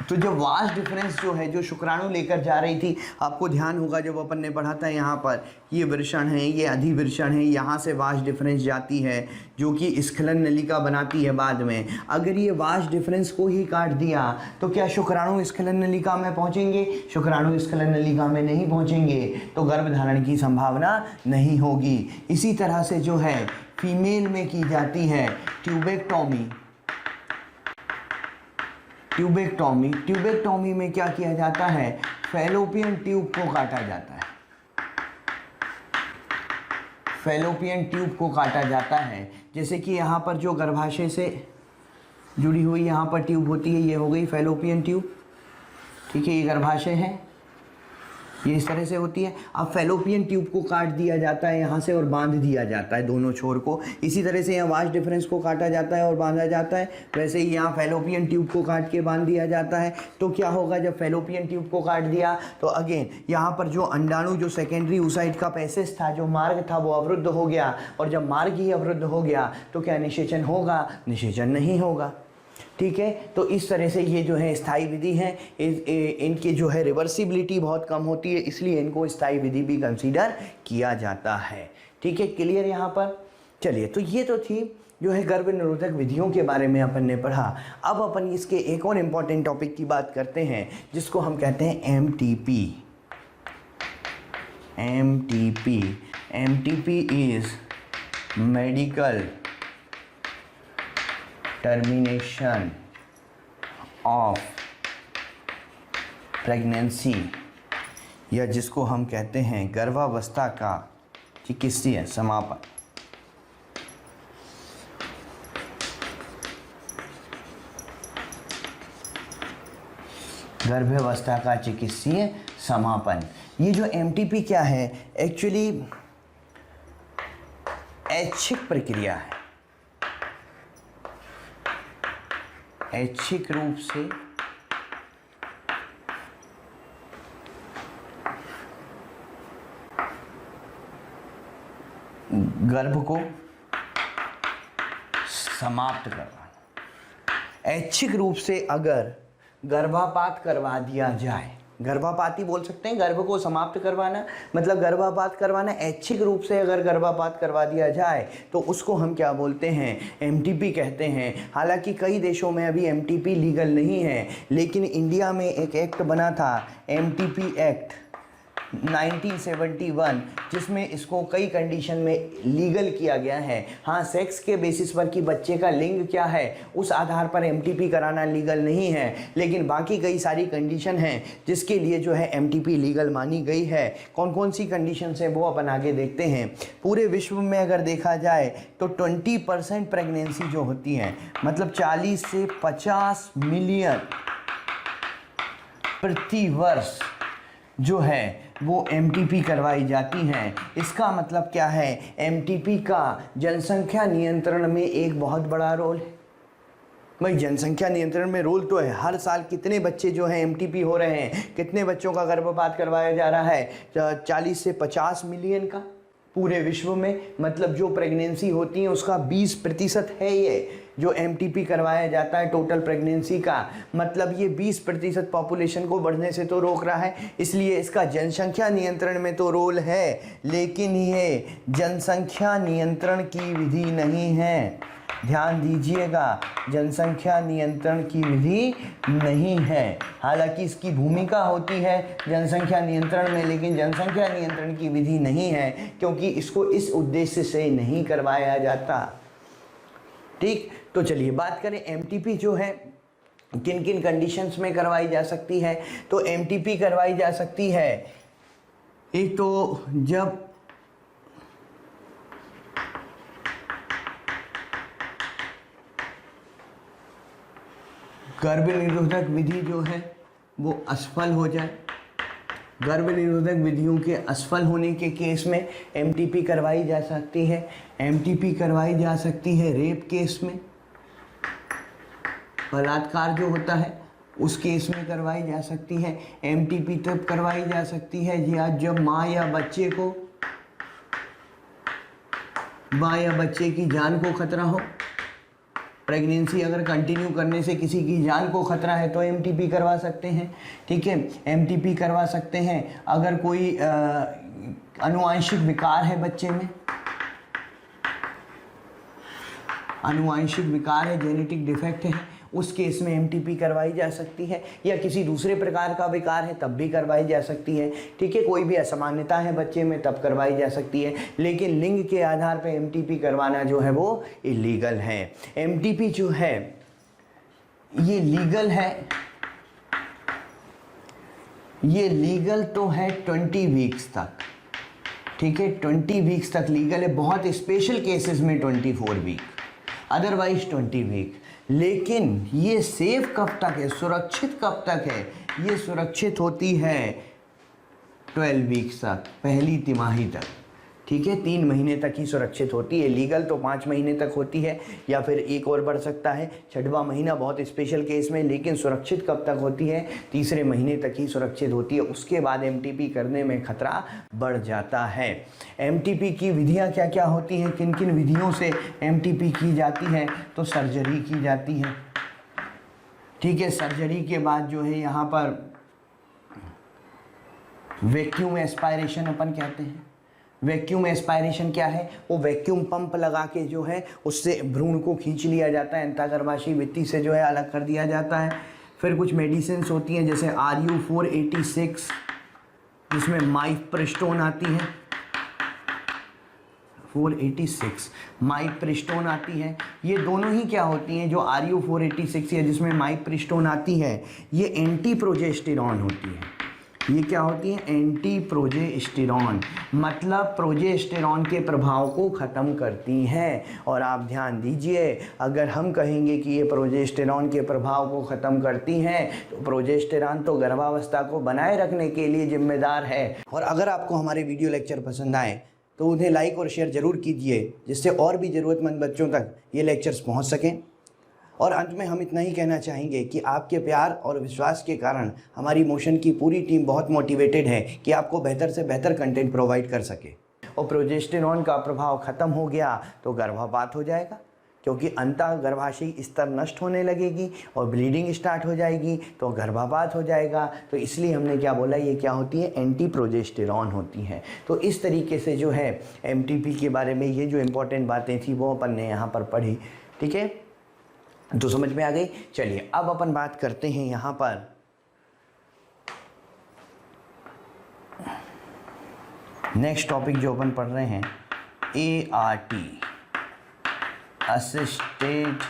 तो जब वास्ट डिफरेंस जो है, जो शुक्राणु लेकर जा रही थी, आपको ध्यान होगा जब अपन ने पढ़ा था यहाँ पर, ये वृषण है, ये अधिवृषण है, यहाँ से वास्ट डिफरेंस जाती है जो कि स्खलन नलिका बनाती है बाद में। अगर ये वास्ट डिफरेंस को ही काट दिया तो क्या शुक्राणु स्खलन नलिका में पहुँचेंगे? शुक्राणु स्खलन नलिका में नहीं पहुँचेंगे, तो गर्भधारण की संभावना नहीं होगी। इसी तरह से जो है फीमेल में की जाती है ट्यूबेक्टोमी। ट्यूबेक्टोमी में क्या किया जाता है? फैलोपियन ट्यूब को काटा जाता है। फैलोपियन ट्यूब को काटा जाता है। जैसे कि यहाँ पर जो गर्भाशय से जुड़ी हुई यहाँ पर ट्यूब होती है, ये हो गई फैलोपियन ट्यूब, ठीक है, ये गर्भाशय है, ये इस तरह से होती है। अब फैलोपियन ट्यूब को काट दिया जाता है यहाँ से और बांध दिया जाता है दोनों छोर को। इसी तरह से यहाँ वास्ट डिफरेंस को काटा जाता है और बांधा जाता है, वैसे ही यहाँ फैलोपियन ट्यूब को काट के बांध दिया जाता है। तो क्या होगा जब फैलोपियन ट्यूब को काट दिया तो अगेन यहाँ पर जो अंडाणु, जो सेकेंडरी oocyte का पैसेज था, जो मार्ग था, वो अवरुद्ध हो गया। और जब मार्ग ही अवरुद्ध हो गया तो क्या निषेचन होगा? निषेचन नहीं होगा, ठीक है। तो इस तरह से ये जो है स्थायी विधि है, इनकी जो है रिवर्सिबिलिटी बहुत कम होती है, इसलिए इनको स्थायी विधि भी कंसीडर किया जाता है, ठीक है। क्लियर यहाँ पर? चलिए, तो ये तो थी जो है गर्भ निरोधक विधियों के बारे में अपन ने पढ़ा। अब अपन इसके एक और इम्पॉर्टेंट टॉपिक की बात करते हैं जिसको हम कहते हैं MTP। MTP is medical termination of pregnancy, या जिसको हम कहते हैं गर्भावस्था का चिकित्सीय समापन। गर्भावस्था का चिकित्सीय समापन। ये जो MTP क्या है? एक्चुअली ऐच्छिक प्रक्रिया है। ऐच्छिक रूप से गर्भ को समाप्त करवाना। ऐच्छिक रूप से अगर गर्भपात करवा दिया जाए, गर्भपात ही बोल सकते हैं, गर्भ को समाप्त करवाना मतलब गर्भपात करवाना। ऐच्छिक रूप से अगर गर्भपात करवा दिया जाए तो उसको हम क्या बोलते हैं? MTP कहते हैं। हालांकि कई देशों में अभी MTP लीगल नहीं है, लेकिन इंडिया में एक एक्ट बना था, MTP एक्ट 1971, जिसमें इसको कई कंडीशन में लीगल किया गया है। हाँ, सेक्स के बेसिस पर कि बच्चे का लिंग क्या है उस आधार पर MTP कराना लीगल नहीं है, लेकिन बाकी कई सारी कंडीशन हैं जिसके लिए जो है MTP लीगल मानी गई है। कौन कौन सी कंडीशन है वो अपन आगे देखते हैं। पूरे विश्व में अगर देखा जाए तो 20% प्रेगनेंसी जो होती है, मतलब 40 से 50 मिलियन प्रति वर्ष जो है वो MTP करवाई जाती हैं। इसका मतलब क्या है? MTP का जनसंख्या नियंत्रण में एक बहुत बड़ा रोल है। भाई जनसंख्या नियंत्रण में रोल तो है, हर साल कितने बच्चे जो हैं MTP हो रहे हैं, कितने बच्चों का गर्भपात करवाया जा रहा है? 40 से 50 मिलियन का पूरे विश्व में, मतलब जो प्रेगनेंसी होती है उसका 20% है ये जो MTP करवाया जाता है टोटल प्रेगनेंसी का। मतलब ये 20% पॉपुलेशन को बढ़ने से तो रोक रहा है, इसलिए इसका जनसंख्या नियंत्रण में तो रोल है, लेकिन ये जनसंख्या नियंत्रण की विधि नहीं है। ध्यान दीजिएगा, जनसंख्या नियंत्रण की विधि नहीं है। हालांकि इसकी भूमिका होती है जनसंख्या नियंत्रण में, लेकिन जनसंख्या नियंत्रण की विधि नहीं है क्योंकि इसको इस उद्देश्य से नहीं करवाया जाता। ठीक, तो चलिए बात करें MTP जो है किन किन कंडीशंस में करवाई जा सकती है। तो MTP करवाई जा सकती है, एक तो जब गर्भ निरोधक विधि जो है वो असफल हो जाए। गर्भ निरोधक विधियों के असफल होने के केस में MTP करवाई जा सकती है। MTP करवाई जा सकती है रेप केस में, बलात्कार जो होता है उस केस में करवाई जा सकती है। MTP तब करवाई जा सकती है जब माँ या बच्चे की जान को खतरा हो। प्रेगनेंसी अगर कंटिन्यू करने से किसी की जान को खतरा है तो एमटीपी करवा सकते हैं। ठीक है, एमटीपी करवा सकते हैं। अगर कोई आनुवांशिक विकार है बच्चे में, आनुवांशिक विकार है, जेनेटिक डिफेक्ट है, उस केस में एमटीपी करवाई जा सकती है। या किसी दूसरे प्रकार का विकार है तब भी करवाई जा सकती है। ठीक है, कोई भी असामान्यता है बच्चे में तब करवाई जा सकती है। लेकिन लिंग के आधार पर एमटीपी करवाना जो है वो इलीगल है। एमटीपी जो है ये लीगल है, ये लीगल तो है 20 वीक्स तक। ठीक है, 20 वीक्स तक लीगल है, बहुत स्पेशल केसेस में 24 वीक, अदरवाइज 20 वीक। लेकिन ये सेफ कब तक है, सुरक्षित कब तक है? ये सुरक्षित होती है 12 वीक्स तक, पहली तिमाही तक। ठीक है, 3 महीने तक ही सुरक्षित होती है। लीगल तो 5 महीने तक होती है या फिर एक और बढ़ सकता है, 6वां महीना बहुत स्पेशल केस में। लेकिन सुरक्षित कब तक होती है? 3रे महीने तक ही सुरक्षित होती है। उसके बाद एमटीपी करने में खतरा बढ़ जाता है। एमटीपी की विधियां क्या क्या होती हैं, किन किन विधियों से एमटीपी की जाती है? तो सर्जरी की जाती है। ठीक है, सर्जरी के बाद जो है यहाँ पर वैक्यूम एस्पायरेशन अपन कहते हैं। वैक्यूम एस्पायरेशन क्या है? वो वैक्यूम पंप लगा के जो है उससे भ्रूण को खींच लिया जाता है, अंतःगर्भाशयी भित्ति से जो है अलग कर दिया जाता है। फिर कुछ मेडिसिन्स होती हैं जैसे RU486 जिसमें माइप्रिस्टोन आती है, 486 माइप्रिस्टोन आती है। ये दोनों ही क्या होती हैं, जो RU486 है जिसमें माइप्रिस्टोन आती है, ये एंटी प्रोजेस्टेरॉन होती है। ये क्या होती है? एंटी प्रोजेस्टेरॉन, मतलब प्रोजेस्टेरॉन के प्रभाव को ख़त्म करती हैं। और आप ध्यान दीजिए, अगर हम कहेंगे कि ये प्रोजेस्टेरॉन के प्रभाव को ख़त्म करती हैं तो प्रोजेस्टेरॉन तो गर्भावस्था को बनाए रखने के लिए जिम्मेदार है। और अगर आपको हमारे वीडियो लेक्चर पसंद आए तो उन्हें लाइक और शेयर ज़रूर कीजिए, जिससे और भी ज़रूरतमंद बच्चों तक ये लेक्चर्स पहुँच सकें। और अंत में हम इतना ही कहना चाहेंगे कि आपके प्यार और विश्वास के कारण हमारी मोशन की पूरी टीम बहुत मोटिवेटेड है कि आपको बेहतर से बेहतर कंटेंट प्रोवाइड कर सके। और प्रोजेस्टेरॉन का प्रभाव ख़त्म हो गया तो गर्भपात हो जाएगा, क्योंकि अंतःगर्भाशयी स्तर नष्ट होने लगेगी और ब्लीडिंग स्टार्ट हो जाएगी तो गर्भपात हो जाएगा। तो इसलिए हमने क्या बोला, ये क्या होती है? एंटी प्रोजेस्टेरॉन होती हैं। तो इस तरीके से जो है एमटीपी के बारे में ये जो इम्पोर्टेंट बातें थी वो अपन ने यहाँ पर पढ़ी। ठीक है, तो समझ में आ गई। चलिए अब अपन बात करते हैं यहाँ पर नेक्स्ट टॉपिक जो अपन पढ़ रहे हैं, ART, असिस्टेड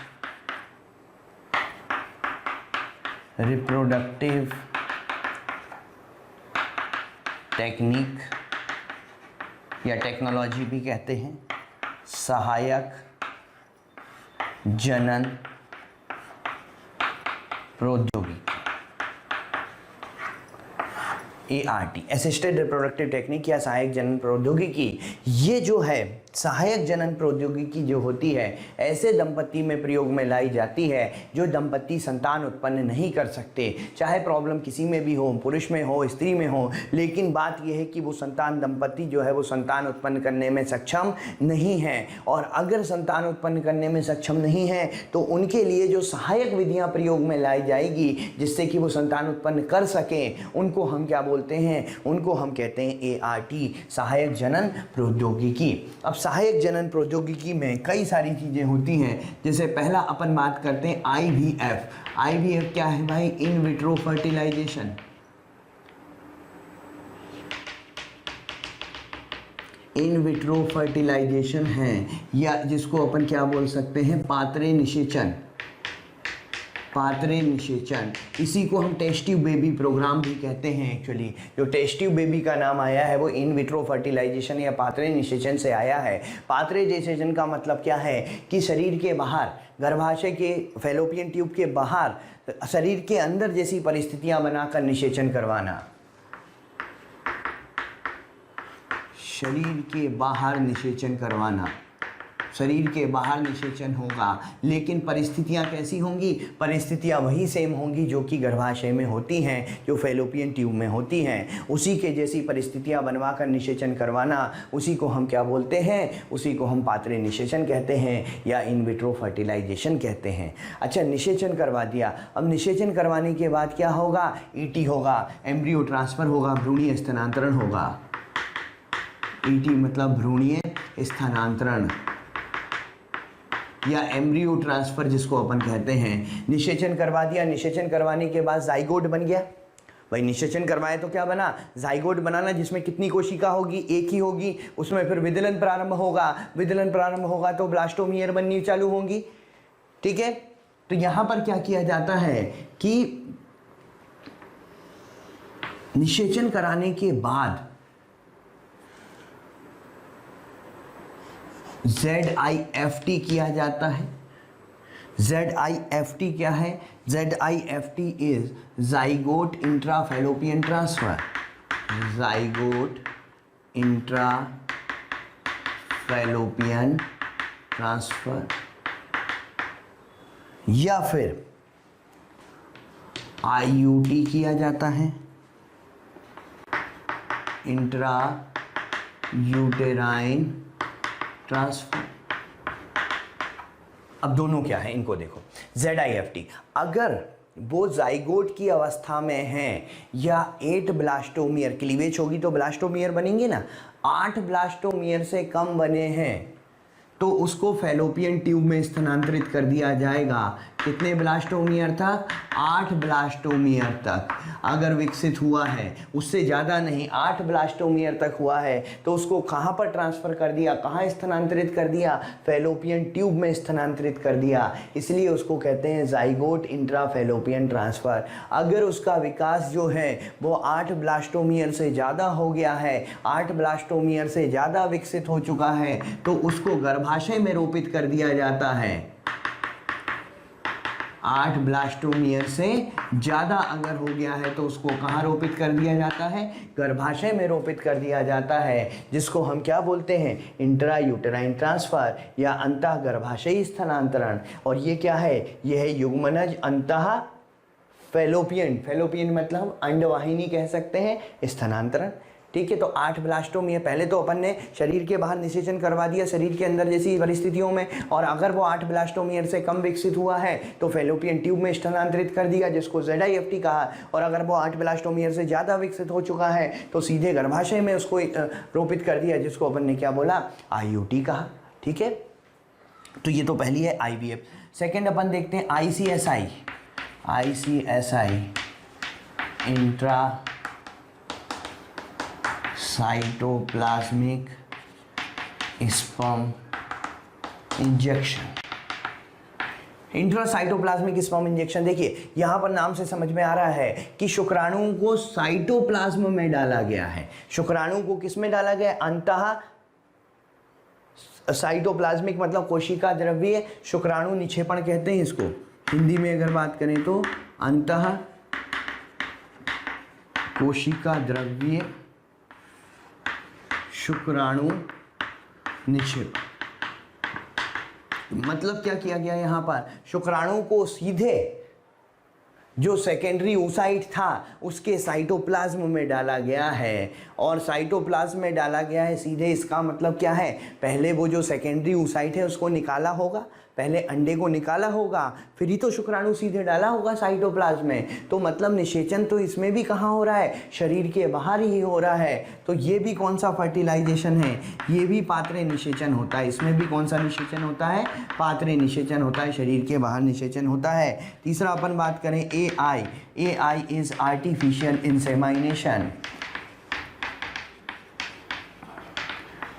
रिप्रोडक्टिव टेक्निक या टेक्नोलॉजी भी कहते हैं, सहायक जनन प्रौद्योगिकी। ART, असिस्टेड रिप्रोडक्टिव टेक्निक या सहायक जनन प्रौद्योगिकी। ये जो है सहायक जनन प्रौद्योगिकी जो होती है, ऐसे दंपति में प्रयोग में लाई जाती है जो दंपति संतान उत्पन्न नहीं कर सकते। चाहे प्रॉब्लम किसी में भी हो, पुरुष में हो, स्त्री में हो, लेकिन बात यह है कि वो संतान दंपति जो है वो संतान उत्पन्न करने में सक्षम नहीं है। और अगर संतान उत्पन्न करने में सक्षम नहीं है तो उनके लिए जो सहायक विधियां प्रयोग में लाई जाएगी जिससे कि वो संतान उत्पन्न कर सकें, उनको हम क्या बोलते हैं? उनको हम कहते हैं ART, सहायक जनन प्रौद्योगिकी। अब सहायक जनन प्रौद्योगिकी में कई सारी चीज़ें होती हैं। जैसे पहला अपन बात करते हैं IVF। IVF क्या है भाई? In vitro fertilisation. In vitro fertilisation है, या जिसको अपन क्या बोल सकते हैं? पात्रे निषेचन। पात्रे निषेचन, इसी को हम टेस्ट ट्यूब बेबी प्रोग्राम भी कहते हैं। एक्चुअली जो टेस्ट ट्यूब बेबी का नाम आया है वो इन विट्रो फर्टिलाइजेशन या पात्रे निषेचन से आया है। पात्रे निषेचन का मतलब क्या है कि शरीर के बाहर, गर्भाशय के फैलोपियन ट्यूब के बाहर शरीर के अंदर जैसी परिस्थितियां बनाकर निषेचन करवाना। शरीर के बाहर निषेचन करवाना, शरीर के बाहर निषेचन होगा, लेकिन परिस्थितियां कैसी होंगी? परिस्थितियां वही सेम होंगी जो कि गर्भाशय में होती हैं, जो फैलोपियन ट्यूब में होती हैं। उसी के जैसी परिस्थितियां बनवाकर निषेचन करवाना, उसी को हम क्या बोलते हैं? उसी को हम पात्रे निषेचन कहते हैं या इन विट्रो फर्टिलाइजेशन कहते हैं। अच्छा, निषेचन करवा दिया, अब निषेचन करवाने के बाद क्या होगा? ईटी होगा, एम्ब्रियो ट्रांसफर होगा, भ्रूणीय स्थानांतरण होगा। ईटी मतलब भ्रूणीय स्थानांतरण या एम्ब्रियो ट्रांसफर जिसको अपन कहते हैं। निषेचन करवा दिया, निषेचन करवाने के बाद जाइगोट बन गया। भाई निषेचन करवाए तो क्या बना? जाइगोट बनाना, जिसमें कितनी कोशिका होगी? एक ही होगी। उसमें फिर विदलन प्रारंभ होगा, विदलन प्रारंभ होगा तो ब्लास्टोमियर बननी चालू होंगी। ठीक है, तो यहां पर क्या किया जाता है कि निषेचन कराने के बाद ZIFT किया जाता है। ZIFT क्या है? ZIFT is zygote intra fallopian transfer. Zygote intra fallopian transfer या फिर IUT किया जाता है, इंट्रा यूटेराइन ट्रांसफर। अब दोनों क्या है इनको देखो। ZIFT अगर वो जाइगोट की अवस्था में है या 8 ब्लास्टोमियर, क्लीवेज होगी तो ब्लास्टोमियर बनेंगे ना, 8 ब्लास्टोमियर से कम बने हैं तो उसको फैलोपियन ट्यूब में स्थानांतरित कर दिया जाएगा। कितने ब्लास्टोमियर तक? 8 ब्लास्टोमियर तक। अगर विकसित हुआ है, उससे ज़्यादा नहीं, 8 ब्लास्टोमियर तक हुआ है तो उसको कहाँ पर ट्रांसफ़र कर दिया? कहाँ स्थानांतरित कर दिया? फैलोपियन ट्यूब में स्थानांतरित कर दिया। इसलिए उसको कहते हैं ज़ाइगोट इंट्रा फैलोपियन ट्रांसफ़र। अगर उसका विकास जो है वो 8 ब्लास्टोमियर से ज़्यादा हो गया है, 8 ब्लास्टोमियर से ज़्यादा विकसित हो चुका है तो उसको गर्भाशय में रोपित कर दिया जाता है। 8 ब्लास्टोमियर से ज़्यादा अगर हो गया है तो उसको कहाँ रोपित कर दिया जाता है? गर्भाशय में रोपित कर दिया जाता है, जिसको हम क्या बोलते हैं? इंट्रा यूटेराइन ट्रांसफ़र या अंतः गर्भाशयी स्थानांतरण। और ये क्या है? यह है युग्मनज अंतः फैलोपियन। फैलोपियन मतलब अंडवाहिनी कह सकते हैं, स्थानांतरण। ठीक है, तो 8 ब्लास्टोमियर, पहले तो अपन ने शरीर के बाहर निषेचन करवा दिया शरीर के अंदर जैसी परिस्थितियों में, और अगर वो 8 ब्लास्टोमियर से कम विकसित हुआ है तो फैलोपियन ट्यूब में स्थानांतरित कर दिया, जिसको ZIFT कहा। और अगर वो 8 ब्लास्टोमियर से ज़्यादा विकसित हो चुका है तो सीधे गर्भाशय में उसको रोपित कर दिया, जिसको अपन ने क्या बोला? IUT कहा। ठीक है, तो ये तो पहली है IVF। सेकेंड अपन देखते हैं ICSI। ICSI intra cytoplasmic sperm injection. Intracytoplasmic sperm injection, देखिए यहां पर नाम से समझ में आ रहा है कि शुक्राणु को साइटोप्लाज्म में डाला गया है। शुक्राणु को किस में डाला गया? अंतः साइटोप्लाज्मिक मतलब कोशिका द्रव्य शुक्राणु निक्षेपण कहते हैं इसको। हिंदी में अगर बात करें तो अंतः कोशिका द्रव्य शुक्राणु निक्षेपण। मतलब क्या किया गया यहाँ पर? शुक्राणु को सीधे जो सेकेंडरी oocyte था उसके साइटोप्लाज्म में डाला गया है, और साइटोप्लाज्म में डाला गया है सीधे। इसका मतलब क्या है? पहले वो जो सेकेंडरी oocyte है उसको निकाला होगा, पहले अंडे को निकाला होगा, फिर ही तो शुक्राणु सीधे डाला होगा साइटोप्लाज्म में। तो मतलब निषेचन तो इसमें भी कहाँ हो रहा है? शरीर के बाहर ही हो रहा है। तो ये भी कौन सा फर्टिलाइजेशन है? ये भी पात्रे निषेचन होता है। इसमें भी कौन सा निषेचन होता है? पात्रे निषेचन होता है, शरीर के बाहर निषेचन होता है। तीसरा अपन बात करें AI इज आर्टिफिशियल इंसेमाइनेशन।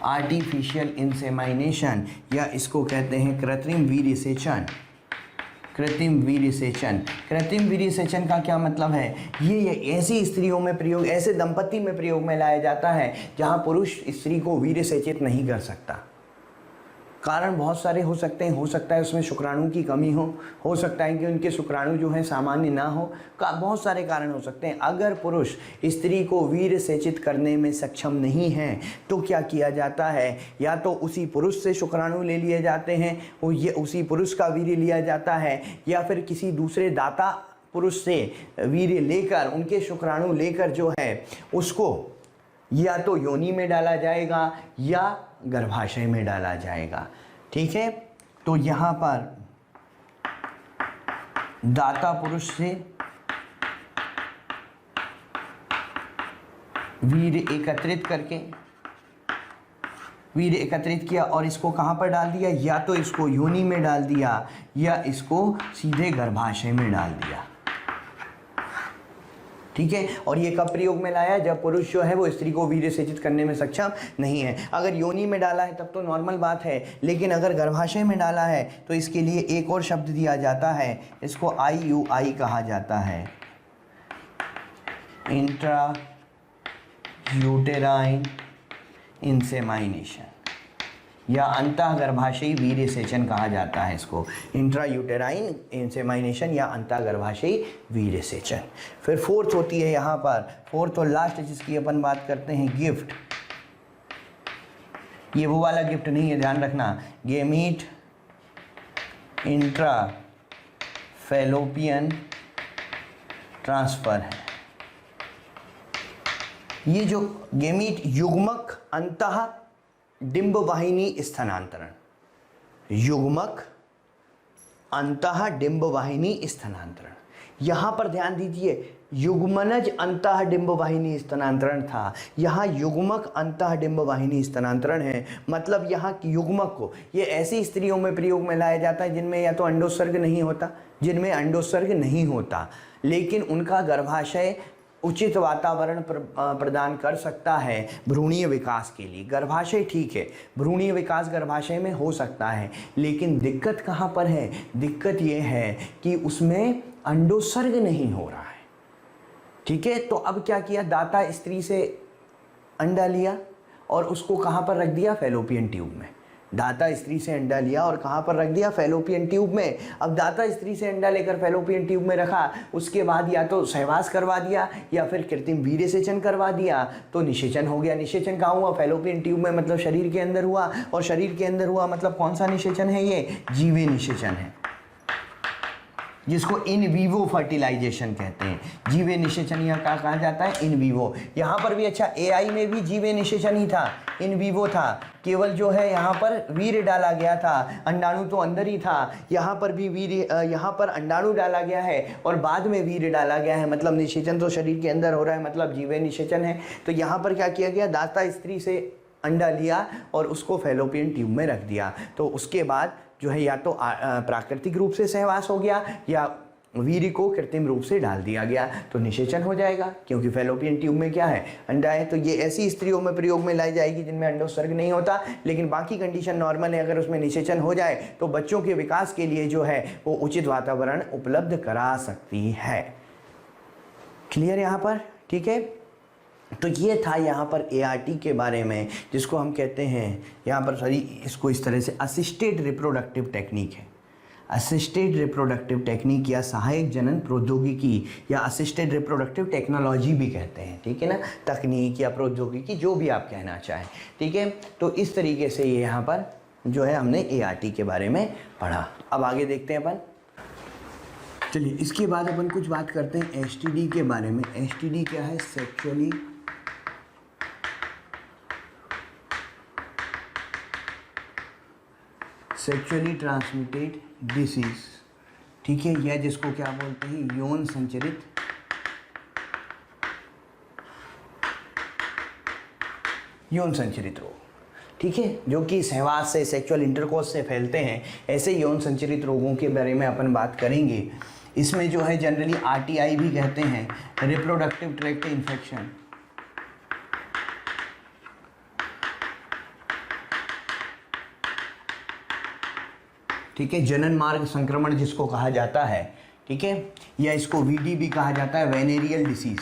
आर्टिफिशियल इंसेमाइनेशन या इसको कहते हैं कृत्रिम वीर्यसेचन। कृत्रिम वीर्यसेचन। कृत्रिम वीर्यसेचन का क्या मतलब है? ये ऐसी स्त्रियों में प्रयोग, ऐसे दंपति में प्रयोग में लाया जाता है जहां पुरुष स्त्री को वीर्यसेचित नहीं कर सकता। कारण बहुत सारे हो सकते हैं। हो सकता है उसमें शुक्राणु की कमी हो सकता है कि उनके शुक्राणु जो हैं सामान्य ना हो, बहुत सारे कारण हो सकते हैं। अगर पुरुष स्त्री को वीर्य सेचित करने में सक्षम नहीं है तो क्या किया जाता है, या तो उसी पुरुष से शुक्राणु ले लिए जाते हैं, वो ये उसी पुरुष का वीर्य लिया जाता है, या फिर किसी दूसरे दाता पुरुष से वीर्य लेकर, उनके शुक्राणु लेकर जो है उसको या तो योनि में डाला जाएगा या गर्भाशय में डाला जाएगा। ठीक है, तो यहाँ पर दाता पुरुष से वीर्य एकत्रित किया और इसको कहाँ पर डाल दिया, या तो इसको योनि में डाल दिया या इसको सीधे गर्भाशय में डाल दिया। ठीक है, और ये कब प्रयोग में लाया, जब पुरुष जो है वो स्त्री को वीर्य सेचित करने में सक्षम नहीं है। अगर योनि में डाला है तब तो नॉर्मल बात है, लेकिन अगर गर्भाशय में डाला है तो इसके लिए एक और शब्द दिया जाता है, इसको IUI कहा जाता है, इंट्रा यूटेराइन इंसेमाइनेशन, या अंतः गर्भाशयी वीर्य सेचन कहा जाता है इसको, इंट्रा यूटेराइन इंसेमाइनेशन या अंतः गर्भाशयी वीर्य सेचन। फिर फोर्थ होती है यहाँ पर, फोर्थ और लास्ट जिसकी अपन बात करते हैं, गिफ्ट। ये वो वाला गिफ्ट नहीं है, ध्यान रखना, गेमीट इंट्रा फैलोपियन ट्रांसफर है। ये जो गेमीट युग्मक अंतः डिंब वाहिनी स्थानांतरण, युग्मक अंतः डिंब वाहिनी स्थानांतरण, यहाँ पर ध्यान दीजिए, युग्मनज अंतः डिंब वाहिनी स्थानांतरण था, यहाँ युग्मक अंतः डिंब वाहिनी स्थानांतरण है। मतलब यहाँ की युग्मक को ये ऐसी स्त्रियों में प्रयोग में लाया जाता है जिनमें या तो अंडोत्सर्ग नहीं होता, लेकिन उनका गर्भाशय उचित वातावरण प्रदान कर सकता है भ्रूणीय विकास के लिए। गर्भाशय ठीक है, भ्रूणीय विकास गर्भाशय में हो सकता है, लेकिन दिक्कत कहाँ पर है, दिक्कत ये है कि उसमें अंडोत्सर्ग नहीं हो रहा है। ठीक है, तो अब क्या किया, दाता स्त्री से अंडा लिया और उसको कहाँ पर रख दिया, फैलोपियन ट्यूब में। दाता स्त्री से अंडा लिया और कहाँ पर रख दिया, फैलोपियन ट्यूब में। अब दाता स्त्री से अंडा लेकर फैलोपियन ट्यूब में रखा, उसके बाद या तो सहवास करवा दिया या फिर कृत्रिम वीर्य सेचन करवा दिया, तो निषेचन हो गया। निषेचन कहाँ हुआ, फैलोपियन ट्यूब में, मतलब शरीर के अंदर हुआ, और शरीर के अंदर हुआ मतलब कौन सा निषेचन है, ये जीवे निषेचन है, जिसको इन वीवो फर्टिलाइजेशन कहते हैं। जीवे निषेचन यहाँ का कहा जाता है, इन वीवो। यहाँ पर भी अच्छा, AI में भी जीवे निषेचन ही था, इन वीवो था, केवल जो है यहाँ पर वीर्य डाला गया था, अंडाणु तो अंदर ही था। यहाँ पर भी वीर्य, यहाँ पर अंडाणु डाला गया है और बाद में वीर्य डाला गया है, मतलब निषेचन तो शरीर के अंदर हो रहा है, मतलब जीवे निषेचन है। तो यहाँ पर क्या किया गया, दाता स्त्री से अंडा लिया और उसको फैलोपियन ट्यूब में रख दिया, तो उसके बाद जो है या तो प्राकृतिक रूप से सहवास हो गया या वीर्य को कृत्रिम रूप से डाल दिया गया, तो निषेचन हो जाएगा, क्योंकि फैलोपियन ट्यूब में क्या है, अंडा है। तो ये ऐसी स्त्रियों में प्रयोग में लाई जाएगी जिनमें अंडोत्सर्ग नहीं होता, लेकिन बाकी कंडीशन नॉर्मल है। अगर उसमें निषेचन हो जाए तो बच्चों के विकास के लिए जो है वो उचित वातावरण उपलब्ध करा सकती है। क्लियर यहाँ पर, ठीक है। तो ये था यहाँ पर ART के बारे में, जिसको हम कहते हैं यहाँ पर, सॉरी, इसको इस तरह से असिस्टेड रिप्रोडक्टिव टेक्निक है। असिस्टेड रिप्रोडक्टिव टेक्निक या सहायक जनन प्रौद्योगिकी या असिस्टेड रिप्रोडक्टिव टेक्नोलॉजी भी कहते हैं, ठीक है ना, तकनीक या प्रौद्योगिकी, जो भी आप कहना चाहें, ठीक है। तो इस तरीके से ये यहाँ पर जो है हमने ART के बारे में पढ़ा। अब आगे देखते हैं अपन। चलिए, इसके बाद अपन कुछ बात करते हैं STD के बारे में। STD क्या है, सेक्सुअली ट्रांसमिटेड डिसीज, ठीक है, या जिसको क्या बोलते हैं, यौन संचरित रोग, ठीक है, जो कि सहवास से, सेक्सुअल इंटरकोर्स से फैलते हैं। ऐसे यौन संचरित रोगों के बारे में अपन बात करेंगे। इसमें जो है जनरली RTI भी कहते हैं, रिप्रोडक्टिव ट्रैक्ट इन्फेक्शन, ठीक है, जनन मार्ग संक्रमण जिसको कहा जाता है, ठीक है, या इसको VD भी कहा जाता है, वेनेरियल डिसीज।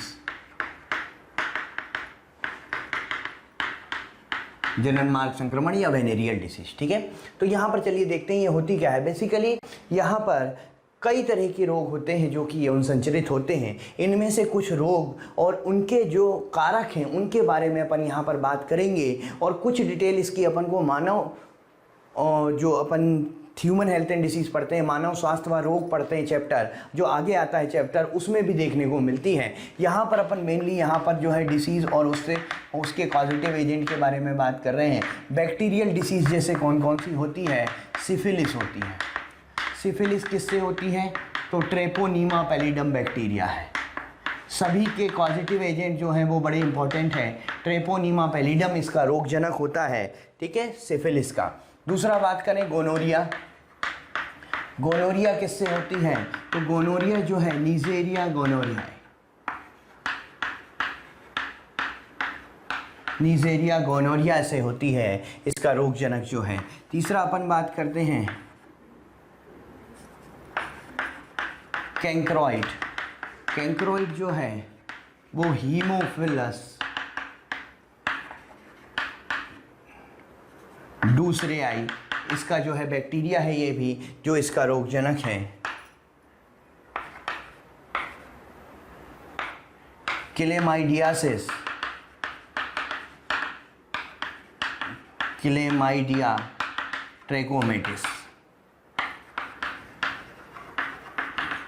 जनन मार्ग संक्रमण या वेनेरियल डिसीज। ठीक है, तो यहाँ पर चलिए देखते हैं ये होती क्या है। बेसिकली यहाँ पर कई तरह के रोग होते हैं जो कि यौन संचरित होते हैं। इनमें से कुछ रोग और उनके जो कारक हैं उनके बारे में अपन यहाँ पर बात करेंगे, और कुछ डिटेल इसकी अपन को मानव जो अपन ह्यूमन हेल्थ एंड डिसीज़ पढ़ते हैं, मानव स्वास्थ्य व रोग पढ़ते हैं चैप्टर, जो आगे आता है चैप्टर, उसमें भी देखने को मिलती है। यहाँ पर अपन मेनली यहाँ पर जो है डिसीज़ और उसके कॉजेटिव एजेंट के बारे में बात कर रहे हैं। बैक्टीरियल डिसीज़ जैसे कौन कौन सी होती है? सिफिलिस होती है। सिफिलिस किससे होती है? तो ट्रेपोनीमा पैलिडम बैक्टीरिया है। सभी के कॉजेटिव एजेंट जो हैं वो बड़े इंपॉर्टेंट हैं। ट्रेपोनीमा पैलिडम इसका रोगजनक होता है। ठीक है, सिफिलिस का। दूसरा बात करें गोनोरिया। गोनोरिया किससे होती है? तो गोनोरिया जो है नीजेरिया गोनोरिया है। नीजेरिया गोनोरिया से होती है, इसका रोगजनक जो है। तीसरा अपन बात करते हैं कैंक्रोइड। कैंक्रोइड जो है वो हीमोफिलस दूसरे आई, इसका जो है बैक्टीरिया है ये भी, जो इसका रोगजनक है। Chlamydiasis, chlamydia ट्रैकोमेटिस।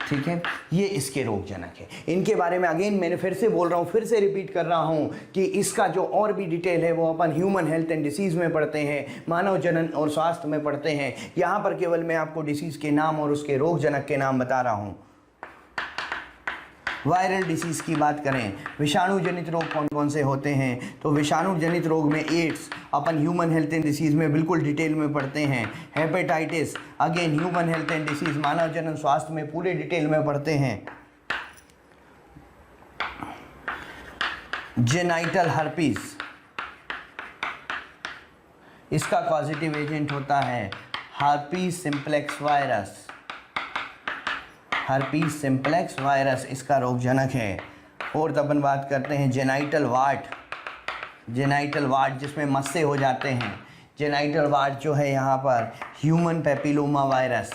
ठीक है, ये इसके रोगजनक है। इनके बारे में अगेन मैंने फिर से बोल रहा हूँ, फिर से रिपीट कर रहा हूँ कि इसका जो और भी डिटेल है वो अपन ह्यूमन हेल्थ एंड डिसीज़ में पढ़ते हैं, मानव जनन और स्वास्थ्य में पढ़ते हैं। यहाँ पर केवल मैं आपको डिसीज़ के नाम और उसके रोगजनक के नाम बता रहा हूँ। वायरल डिसीज़ की बात करें, विषाणु जनित रोग कौन कौन से होते हैं? तो विषाणु जनित रोग में एड्स अपन ह्यूमन हेल्थ एंड डिसीज़ में बिल्कुल डिटेल में पढ़ते हैं। Hepatitis again human health and disease, मानव जनन स्वास्थ्य में पूरे डिटेल में पढ़ते हैं। जेनाइटल हर्पीस, इसका पॉजिटिव एजेंट होता है herpes simplex virus. Herpes simplex virus इसका रोगजनक है। और तब अपन बात करते हैं जेनाइटल वार्ट। जेनाइटल वार्ट जिसमें मस्से हो जाते हैं, जेनाइटल वार्ट जो है यहाँ पर human papilloma virus.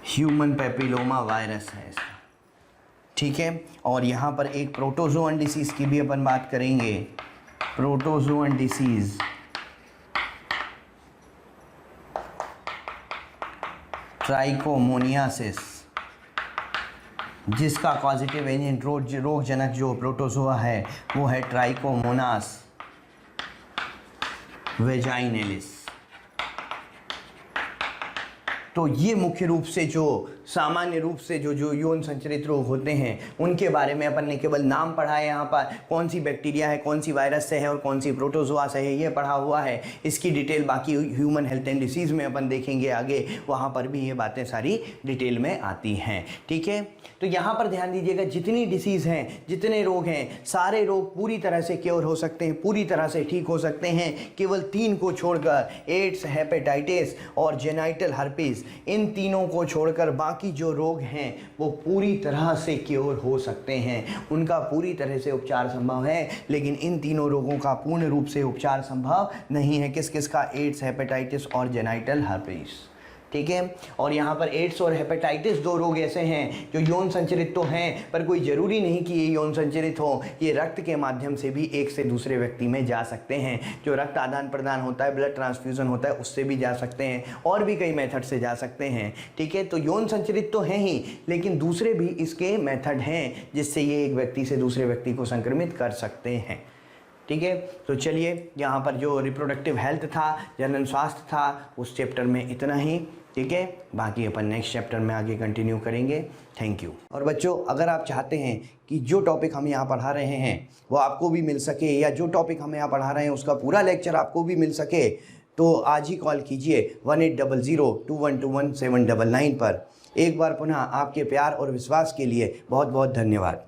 Human papilloma virus है इसका। ठीक है, और यहाँ पर एक प्रोटोजोअन डिसीज़ की भी अपन बात करेंगे। प्रोटोजोअन डिसीज़ ट्राइकोमोनियासिस, जिसका पॉजिटिव एजेंट रोगजनक जो प्रोटोजोआ है वो है ट्राइकोमोनास वेजाइनेलिस। तो ये मुख्य रूप से जो सामान्य रूप से जो यौन संचरित रोग होते हैं उनके बारे में अपन ने केवल नाम पढ़ा है। यहाँ पर कौन सी बैक्टीरिया है, कौन सी वायरस से है और कौन सी प्रोटोजोआ से है, ये पढ़ा हुआ है। इसकी डिटेल बाकी ह्यूमन हेल्थ एंड डिसीज़ में अपन देखेंगे आगे, वहाँ पर भी ये बातें सारी डिटेल में आती हैं। ठीक है, तो यहाँ पर ध्यान दीजिएगा, जितनी डिसीज़ हैं, जितने रोग हैं, सारे रोग पूरी तरह से क्योर हो सकते हैं, पूरी तरह से ठीक हो सकते हैं। केवल 3 को छोड़कर, एड्स, हेपेटाइटिस और जेनाइटल हर्पीस, इन तीनों को छोड़कर बाकी जो रोग हैं वो पूरी तरह से क्योर हो सकते हैं। उनका पूरी तरह से उपचार संभव है, लेकिन इन तीनों रोगों का पूर्ण रूप से उपचार संभव नहीं है। किस किस का? एड्स, हेपेटाइटिस और जेनाइटल हर्पीस। ठीक है, और यहाँ पर एड्स और हेपेटाइटिस 2 रोग ऐसे हैं जो यौन संचरित तो हैं, पर कोई ज़रूरी नहीं कि ये यौन संचरित हो। ये रक्त के माध्यम से भी एक से दूसरे व्यक्ति में जा सकते हैं। जो रक्त आदान प्रदान होता है, ब्लड ट्रांसफ्यूज़न होता है, उससे भी जा सकते हैं, और भी कई मेथड से जा सकते हैं। ठीक है, तो यौन संचरित तो हैं ही, लेकिन दूसरे भी इसके मेथड हैं जिससे ये एक व्यक्ति से दूसरे व्यक्ति को संक्रमित कर सकते हैं। ठीक है, तो चलिए यहाँ पर जो रिप्रोडक्टिव हेल्थ था, जनन स्वास्थ्य था, उस चैप्टर में इतना ही। ठीक है, बाकी अपन नेक्स्ट चैप्टर में आगे कंटिन्यू करेंगे। Thank you. और बच्चों, अगर आप चाहते हैं कि जो टॉपिक हम यहाँ पढ़ा रहे हैं वो आपको भी मिल सके, या जो टॉपिक हम यहाँ पढ़ा रहे हैं उसका पूरा लेक्चर आपको भी मिल सके, तो आज ही कॉल कीजिए 18002121 799 पर। एक बार पुनः आपके प्यार और विश्वास के लिए बहुत बहुत धन्यवाद।